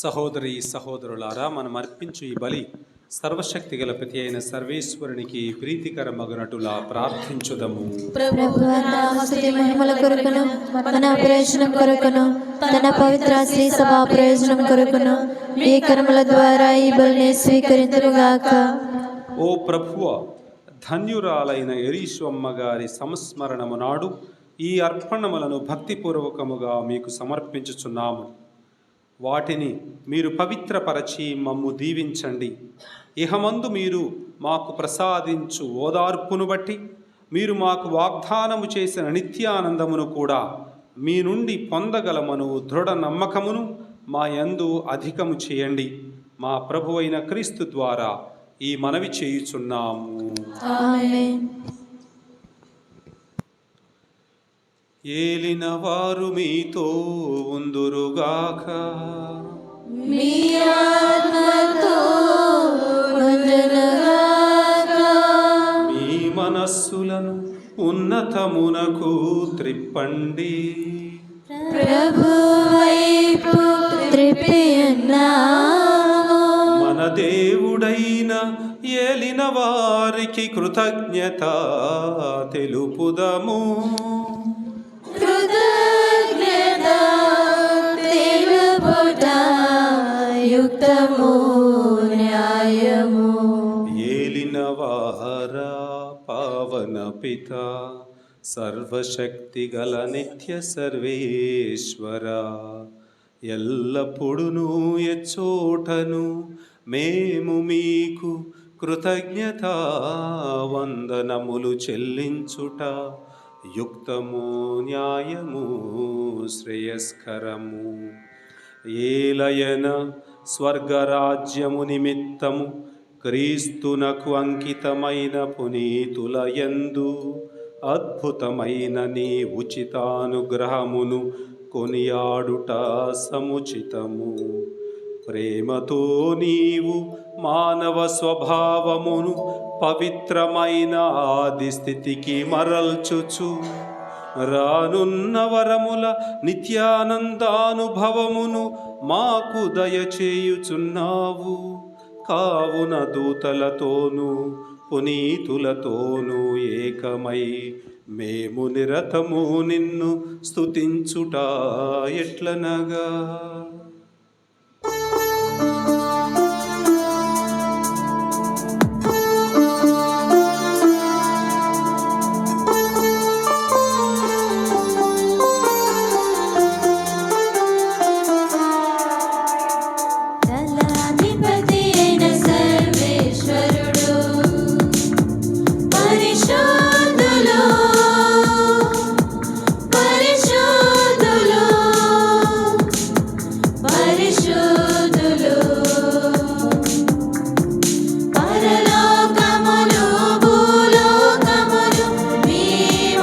సహోదరి సహోదరులారా, మనం అర్పించు ఈ బలి సర్వశక్తి గల ప్రతి అయిన సర్వేశ్వరునికి ప్రీతికరమగునటులా ప్రార్థించుదము. ప్రభువా, నా స్తుతి మహిమల కొరకును మన ప్రయోజనం కొరకును తన పవిత్ర శ్రీ సభా ప్రయోజనం కొరకును ఈ కర్మల ద్వారా ఈ బలిని స్వీకరించుగాక. ఓ ప్రభువ, ధన్యురాలైన ఎరీశ్వమ్మ గారి సంస్మరణము నాడు ఈ అర్పణములను భక్తిపూర్వకముగా మీకు సమర్పించుచున్నాము. వాటిని మీరు పవిత్రపరచి మమ్ము దీవించండి. ఇహమందు మీరు మాకు ప్రసాదించు ఓదార్పును బట్టి మీరు మాకు వాగ్దానము చేసిన నిత్యానందమును కూడా మీ నుండి పొందగలమను దృఢ నమ్మకమును మా యందు అధికము చేయండి. మా ప్రభువైన క్రీస్తు ద్వారా ఈ మనవి చేయుచున్నాము. ఆమేన్. ఏలిన వారు మీతో ఉందురుగాక. మీ ఆత్మతో ఉండునుగాక. మీ మనస్సులను ఉన్నతమునకు త్రిప్పండి. ప్రభు వైపు త్రిప్పియున్నాము. మన దేవుడైన ఏలిన వారికి కృతజ్ఞత తెలుపుదము. కృతజ్ఞత తెలుపుట యుక్తము న్యాయము. ఏలిన వారా పావన పిత సర్వశక్తి గల నిత్య సర్వేశ్వర, ఎల్లప్పుడును ఎచ్చోటను మేము మీకు కృతజ్ఞత వందనములు చెల్లించుట యుక్తము న్యాయము శ్రేయస్కరము. ఏలయన స్వర్గరాజ్యము నిమిత్తము క్రీస్తునకు అంకితమైన పునీతుల యందు అద్భుతమైన నీ ఉచితానుగ్రహమును కొనియాడుట సముచితము. ప్రేమతో నీవు మానవ స్వభావమును పవిత్రమైన ఆది స్థితికి మరల్చుచు రానున్న వరముల నిత్యానందానుభవమును మాకు దయచేయుచున్నావు. కావున దూతలతోనూ పునీతులతోనూ ఏకమై మేము నిరతము నిన్ను స్తుతించుట ఎట్లనగా, దళాధిపతి అయిన సర్వేశ్వరుడు, పరిశుద్ధులు పరిశుద్ధులు పరిశుద్ధులు, పరలోకములు భూలోకములు మీ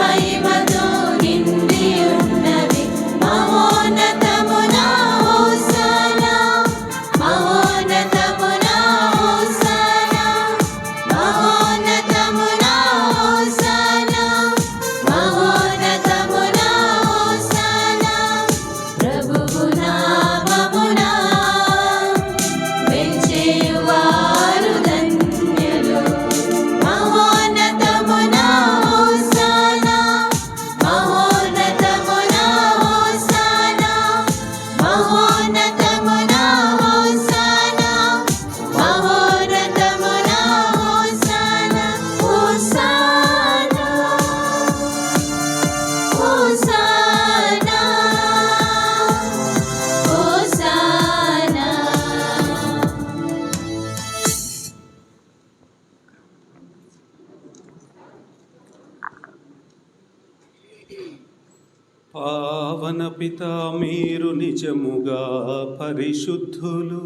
మహిమతో నిండి ఉన్నవి. మహోన్నతమున హోసన్నా, మహోన్నతమున హోసన్నా, మహోన్నతమున హోసన్నా, మహోన్నతమున హోసన్నా. ప్రభువు నామమున వెంచేవారు ధన్యులు. మహోన్నతమున హోసన్నా, మహోన్నతమున హోసన్నా, మహోన్నతమున హోసన్నా, మహోన్నతమున హోసన్నా. హోసన్నా, హోసన్నా, హోసన్నా. పావన పిత మీరు నిజముగా పరిశుద్ధులు,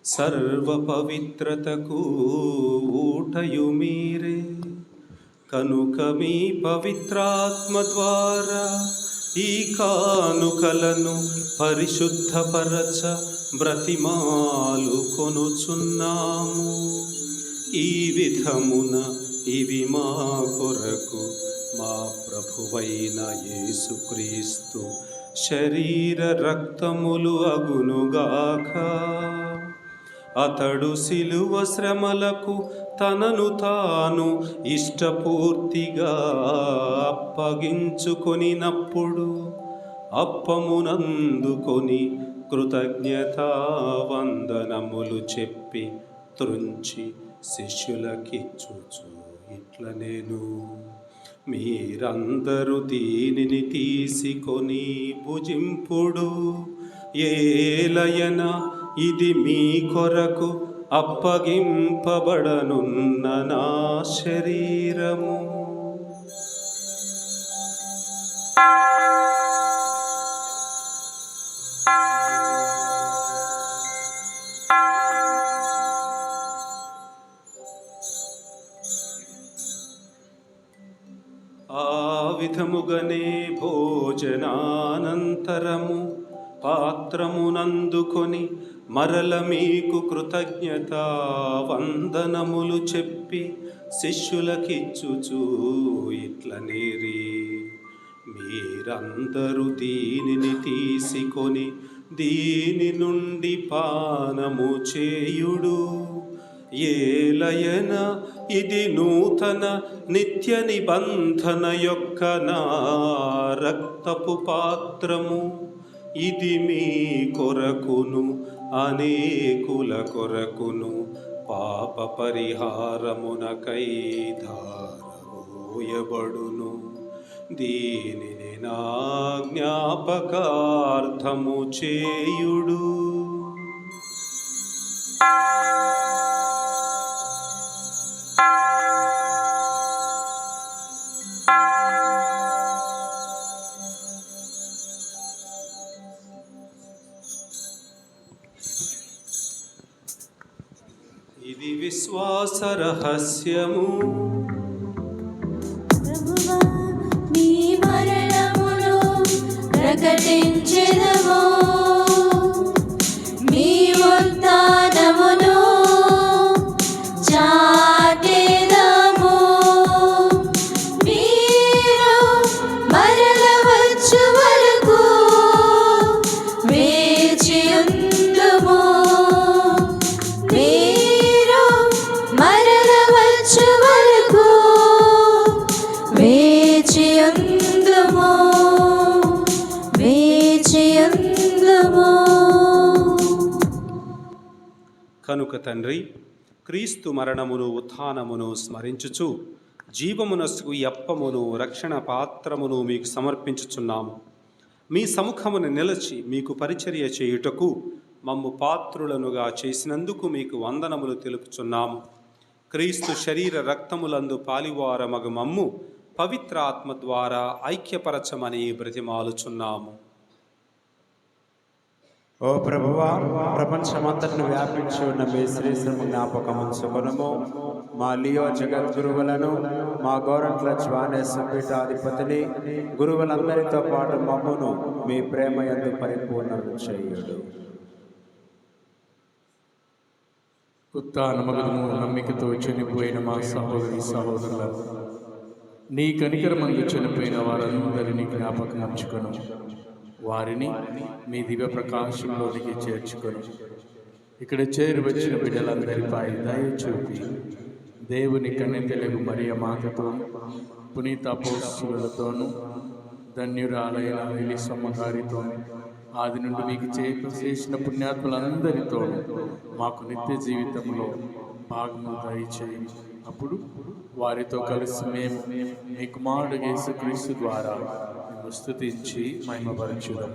సర్వ పవిత్రతకు ఊటయు మీరే. కనుక మీ పవిత్రాత్మ ద్వారా ఈ కానుకలను పరిశుద్ధపరచ బ్రతిమాలు కొనుచున్నాము. ఈ విధమున ఇవి మా కొరకు మా ప్రభువైన యేసుక్రీస్తు శరీర రక్తములు అగునుగాక. అతడు శిలువ శ్రమలకు తనను తాను ఇష్టపూర్తిగా అప్పగించుకొనినప్పుడు అప్పమునందుకొని కృతజ్ఞతా వందనములు చెప్పి త్రుంచి శిష్యులకిచ్చుచు ఇట్ల నేను మీరందరూ దీనిని తీసుకొని భుజింపుడు, ఏలయన ఇది మీ కొరకు అప్పగింపబడనున్న నా శరీరము. ఆ విధముగనే భోజనానంతరము పాత్రమునందుకొని మరల మీకు కృతజ్ఞతా వందనములు చెప్పి శిష్యులకిచ్చుచూ ఇట్ల నేరి మీరందరూ దీనిని తీసుకొని దీని నుండి పానము చేయుడు, ఏలయన ఇది నూతన నిత్య నిబంధన యొక్క నా రక్తపు పాత్రము. ఇది మీ కొరకును అనేకుల కొరకును పాప పరిహారమునకై ధారపోయబడును. దీనిని నా జ్ఞాపకార్థము చేయుడు. ఇది విశ్వాస రహస్యము. ప్రభువా, నీ మరణమును ప్రకటించెదము, మీ ఉత్థానమును చాటెదము. మీరు మరల వచ్చు వరకు వేచియుందుము. మీరు మరల వచ్చు వరకు వేచియుందుము, వేచియుందుము. కనుక తండ్రి, క్రీస్తు మరణమును ఉత్థానమును స్మరించుచు జీవమునస్సు అప్పమును రక్షణ పాత్రమును మీకు సమర్పించుచున్నాము. మీ సముఖమును నిలచి మీకు పరిచర్య చేయుటకు మమ్ము పాత్రులనుగా చేసినందుకు మీకు వందనములు తెలుపుచున్నాము. క్రీస్తు శరీర రక్తములందు పాలివారమగు మమ్ము పవిత్ర ఆత్మ ద్వారా ఐక్యపరచమని బ్రతిమాలుచున్నాము. ఓ ప్రభువా, ప్రపంచమంతటిని వ్యాపించి ఉన్న మీ శ్రీశ్రమ జ్ఞాపకముంచుకొనుము. మా లియో జగద్గురువులను, మా గోరంట్ల జ్వానేశ పీఠాధిపతిని, గురువులందరితో పాటు మమ్మును మీ ప్రేమ యందు పరిపూర్ణం చేయుడు. ఉత్థానమగును నమ్మికతో చనిపోయిన మా సహోదరి సహోదరులను, నీ కనికరమందు చనిపోయిన వారందరినీ జ్ఞాపకం ఉంచుకొను. వారిని మీ దివ్య ప్రకాశంలోనికి చేర్చుకొని ఇక్కడ చేరి వచ్చిన బిడ్డలందరిపై దయ చూపి దేవుని కన్నె తెలుగు మరియ మాతతో పునీత అపోస్తలులతోనూ ధన్యురాలైన ఎలిసమ్మ గారితో ఆది నుండి మీకు చేసిన పుణ్యాత్ములందరితో మాకు నిత్య జీవితంలో భాగము దయచేయండి. అప్పుడు వారితో కలిసి మేము మీ కుమారుడు యేసుక్రీస్తు ద్వారా స్తుతించి మహిమపరచుదాం.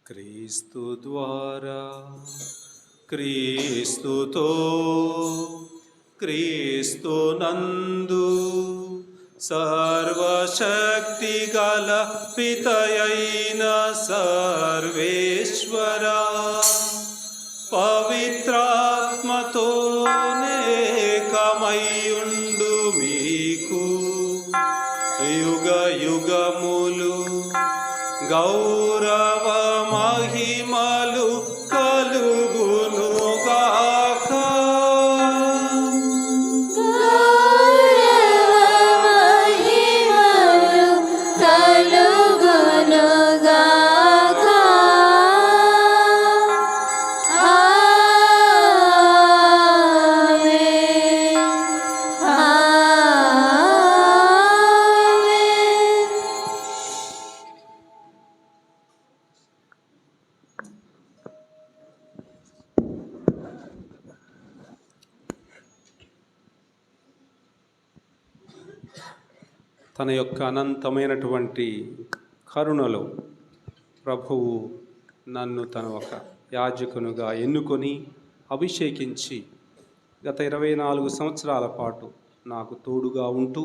క్రీస్తు ద్వారా, క్రీస్తుతో, క్రీస్తు నందు సర్వశక్తి గల పితయైన సర్వేశ్వరా, పవిత్రాత్మతోనేకమయుండు మీకు యుగ యుగములు గౌరవ మహిమలు కలుగునుగాక. తన యొక్క అనంతమైనటువంటి కరుణలో ప్రభువు నన్ను తన ఒక యాజకునిగా ఎన్నుకొని అభిషేకించి గత 24 సంవత్సరాల పాటు నాకు తోడుగా ఉంటూ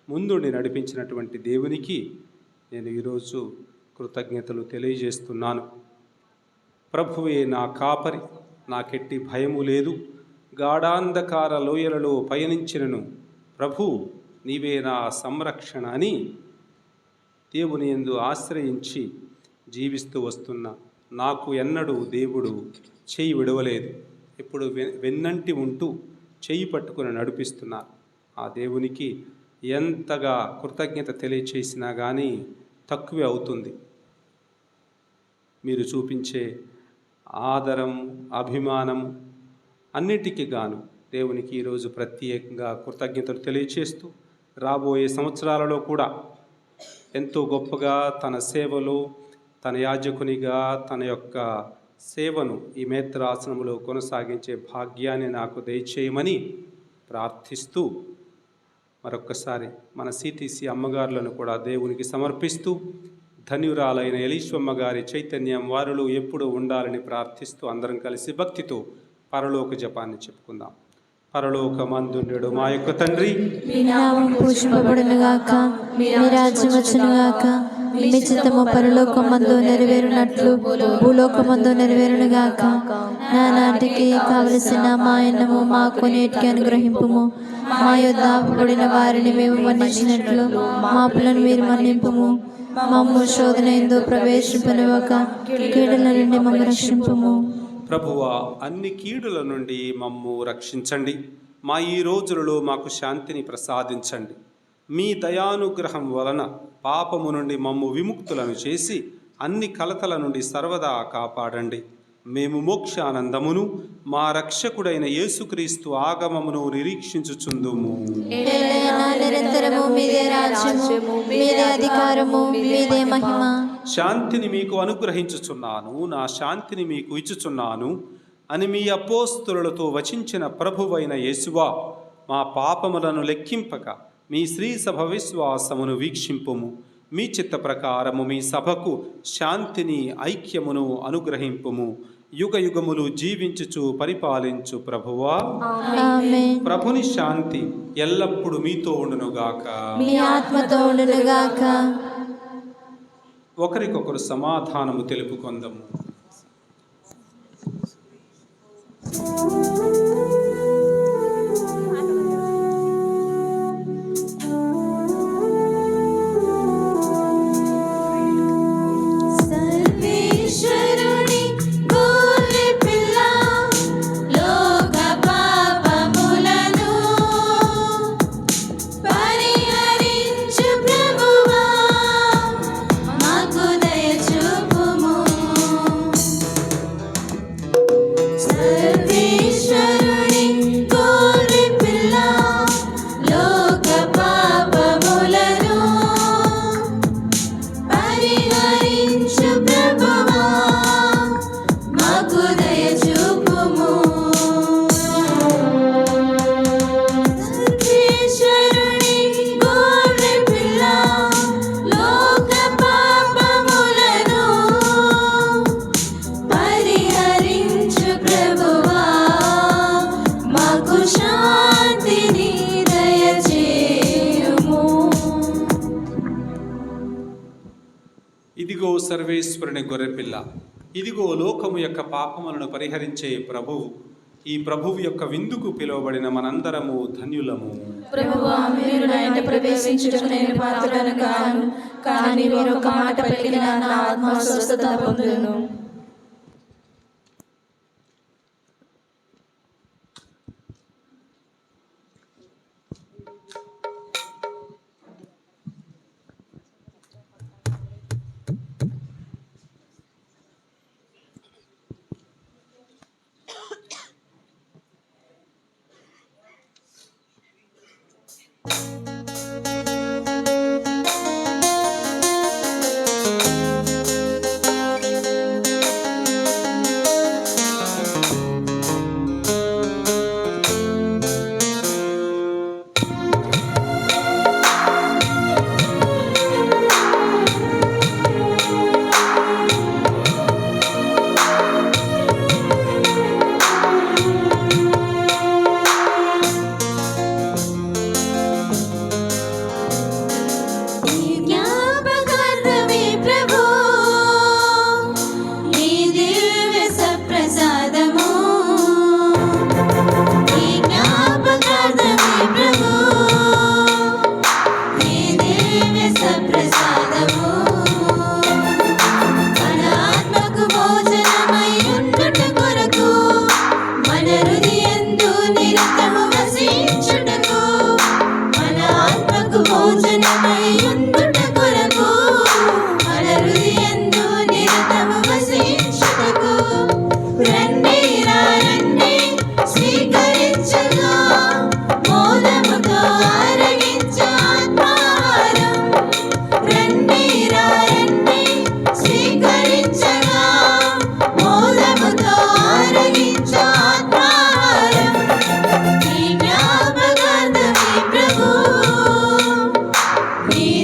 ముందుండి నడిపించినటువంటి దేవునికి నేను ఈరోజు కృతజ్ఞతలు తెలియజేస్తున్నాను. ప్రభువే నా కాపరి, నాకెట్టి భయము లేదు. గాఢాంధకార లోయలలో పయనించినను ప్రభు నీవే నా సంరక్షణ అని దేవుని యందు ఆశ్రయించి జీవిస్తూ వస్తున్న నాకు ఎన్నడూ దేవుడు చేయి విడవలేదు. ఇప్పుడు వెన్నంటి ఉంటూ చేయి పట్టుకుని నడిపిస్తున్నారు. ఆ దేవునికి ఎంతగా కృతజ్ఞత తెలియచేసినా కానీ తక్కువే అవుతుంది. మీరు చూపించే ఆదరం, అభిమానం అన్నిటికీ గాను దేవునికి ఈరోజు ప్రత్యేకంగా కృతజ్ఞతలు తెలియచేస్తూ రాబోయే సంవత్సరాలలో కూడా ఎంతో గొప్పగా తన సేవలో తన యాజకునిగా తన యొక్క సేవను ఈ మేత్రాసనములో కొనసాగించే భాగ్యాన్ని నాకు దయచేయమని ప్రార్థిస్తూ మరొక్కసారి మన సిటిసి అమ్మగారులను కూడా దేవునికి సమర్పిస్తూ ధన్యురాలైన ఎలీశ్వమ్మ గారి చైతన్యం వారిలో ఎప్పుడూ ఉండాలని ప్రార్థిస్తూ అందరం కలిసి భక్తితో పరలోక జపాన్ని చెప్పుకుందాం. పరలోకమందుండెడు మా యొక్క తండ్రి, మీ నామం పూజింపబడునుగాక, మీ రాజ్యం వచ్చునుగాక, మీ చిత్తము పరలోకమందు నెరవేరునట్లు భూలోకమందు నెరవేరునుగాక. నానాటికి కావలసిన మా అన్నము మాకు నేటికి అనుగ్రహింపుము. మా యొద్ద అప్పుబడిన వారిని మేము మన్నించినట్లు మా అప్పులను మీరు మన్నింపుము. మమ్ము శోధన యందు ప్రవేశింపనివ్వక కీడుల నుండి మమ్ము రక్షింపుము. ప్రభువా, అన్ని కీడుల నుండి మమ్ము రక్షించండి. మా ఈ రోజులలో మాకు శాంతిని ప్రసాదించండి. మీ దయానుగ్రహం వలన పాపము నుండి మమ్ము విముక్తులను చేసి అన్ని కలతల నుండి సర్వదా కాపాడండి. మేము మోక్షానందమును మా రక్షకుడైన యేసుక్రీస్తు ఆగమమును నిరీక్షించుచుందుము. నిరంతరము మీదే రాజ్యము, మీదే అధికారము, మీదే మహిమ. శాంతిని మీకు అనుగ్రహించుచున్నాను, నా శాంతిని మీకు ఇచ్చుచున్నాను అని మీ అపోస్తలులతో వచించిన ప్రభువైన యేసువా, మా పాపములను లెక్కింపక మీ శ్రీ సభ విశ్వాసమును వీక్షింపుము. మీ చిత్త ప్రకారము మీ సభకు శాంతిని, ఐక్యమును అనుగ్రహింపుము. యుగ యుగములు జీవించుచు పరిపాలించు ప్రభువా, ప్రభుని శాంతి ఎల్లప్పుడూ మీతో ఉండునుగాక, మీ ఆత్మతో ఉండునుగాక. ఒకరికొకరు సమాధానము తెలుపుకొందము. ఇదిగో సర్వేశ్వరుని గొర్రెపిల్ల, ఇదిగో లోకము యొక్క పాపములను పరిహరించే ప్రభువు. ఈ ప్రభువు యొక్క విందుకు పిలువబడిన మనందరము ధన్యులము. ప్రభువా, మీరు నా ఇంట ప్రవేశించుటకు నేను పాత్రుడను కాను, కానీ మీరు ఒక మాట పలికిన నా ఆత్మ స్వస్థత పొందును. స్థిరమై ఉండుట కొరకు మన హృదయందు నిరతము వసించుటకు రండి రండి స్వీకరించగా మోదముతో ఆరగించు ఆత్మాహారం రండి రండి స్వీకరించగా మోదముతో ఆరగించు ఆత్మాహారం ఈ జ్ఞాపకార్థమే ప్రభు ఈ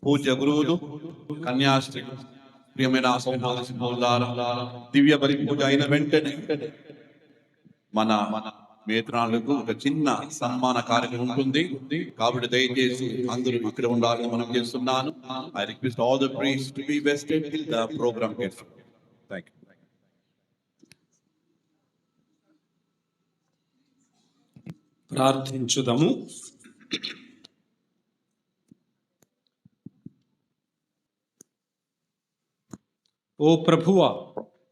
పూజ్య గురువులు, కన్యాశ్రీ, ప్రియమైన సౌభాగ్య సింహులారా, దివ్య బలి పూజ అయిన వెంటనే మన వేతనాలకు ఒక చిన్న సన్మాన కార్యక్రమం ఉంటుంది. కాబట్టి దయచేసి అందరూ ఇక్కడ ఉండాలని మనం చేస్తున్నాను. I request all the priest to be vested till the programme gets. Thank you. ప్రార్థించుదము. ఓ ప్రభువా,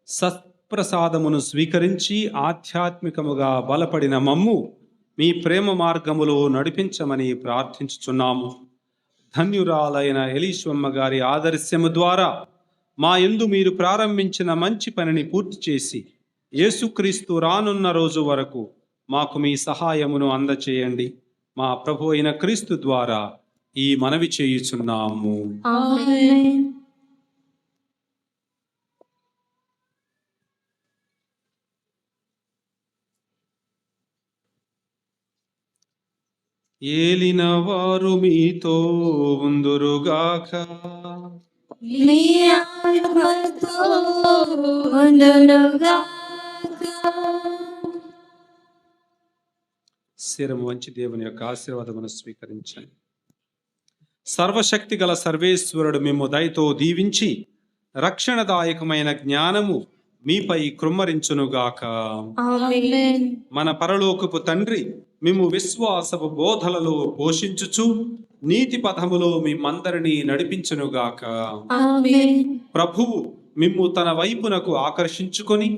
సత్ప్రసాదమును స్వీకరించి ఆధ్యాత్మికముగా బలపడిన మమ్ము మీ ప్రేమ మార్గములో నడిపించమని ప్రార్థించుచున్నాము. ధన్యురాలైన ఎలీశ్వమ్మ గారి ఆదర్శము ద్వారా మా యందు మీరు ప్రారంభించిన మంచి పనిని పూర్తి చేసి యేసుక్రీస్తు రానున్న రోజు వరకు మాకు మీ సహాయమును అందచేయండి. మా ప్రభు అయిన క్రీస్తు ద్వారా ఈ మనవి చేయుచున్నాము. ఆమేన్. ఏలిన వారు మీతో ఉందురుగాక. నీ ఆత్మతో ఉండునుగాక. శిరము వంచి దేవుని యొక్క ఆశీర్వాదమును స్వీకరించండి. సర్వశక్తి గల సర్వేశ్వరుడు మేము దయతో దీవించి రక్షణదాయకమైన జ్ఞానము మీపై కృమ్మరించునుగాక. ఆమేన్. మన పరలోకపు తండ్రి మేము విశ్వాసపు బోధలలో పోషించుచు నీతి పథములో మిమ్మందరినీ నడిపించునుగాక. ఆమేన్. ప్రభువు మిమ్ము తన వైపునకు ఆకర్షించుకొని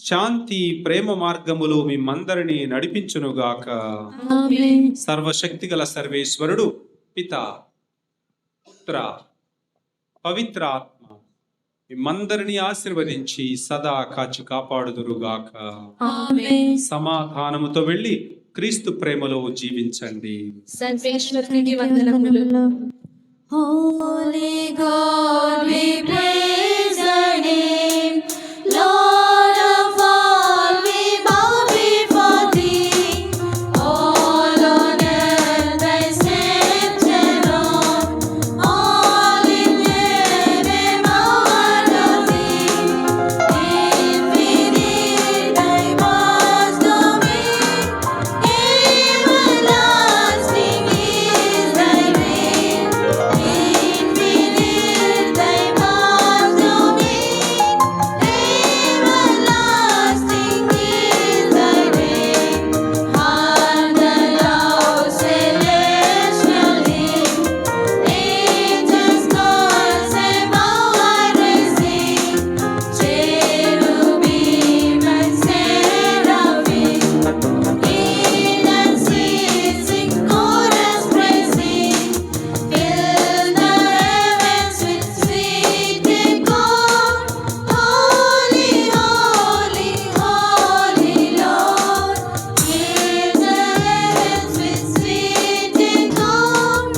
శాంతి ప్రేమ మార్గములో మిమ్మందరినీ నడిపించునుగాక. ఆమేన్. సర్వశక్తి గల సర్వేశ్వరుడు పిత, పుత్ర, పవిత్ర ఆత్మ మిమ్మందరినీ ఆశీర్వదించి సదా కాచి కాపాడుదురుగాక. ఆమేన్. సమాధానముతో వెళ్ళి క్రీస్తు ప్రేమలో జీవించండి. సర్వేశ్వరునికి వందనములు. Holy God, we praise thy name. Lord of all, we bow before thee. All on earth thy sceptre on, all in heaven adore thee. Infinite thy vast domain, everlasting is thy reign. Infinite thy vast domain, everlasting is thy reign. Hear the loud celestial hymn, angels chorus and bow and sing. Cherubim and seraphim, in unseen sing chorus praising. Fill the heavens with sweet accord. Holy, holy, holy Lord. Fill the heavens with sweet accord.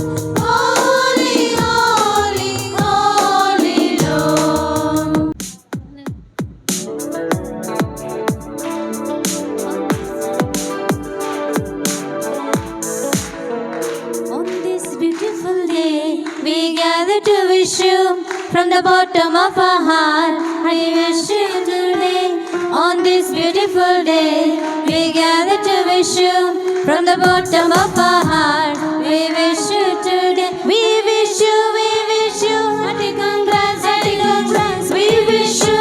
Holy, holy, holy Lord. On this beautiful day, we gather to wish you from the bottom of our heart. I wish you today On this beautiful day, we gather to wish you from the bottom of our heart. We wish you today. We wish you. Happy congrats, happy congrats. We wish you.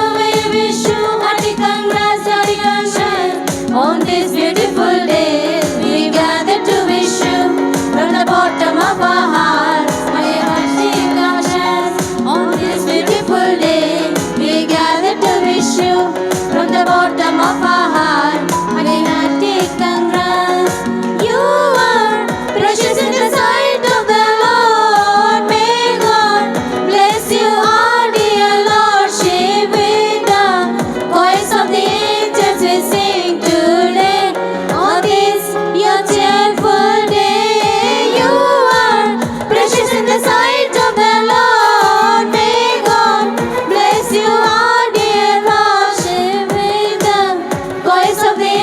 Happy congrats, happy congrats. On this beautiful day, we gather to wish you from the bottom of our hearts. May happy congrats. On this beautiful day, we gather to wish you from the bottom of our heart. May happy congrats. You are precious in the sight of the Lord. May God bless you, our dear Lord. Share with the voice of the angels we sing today. On this your cheerful day, you are precious in the sight of the Lord. May God bless you, our dear Lord. Share with the voice of the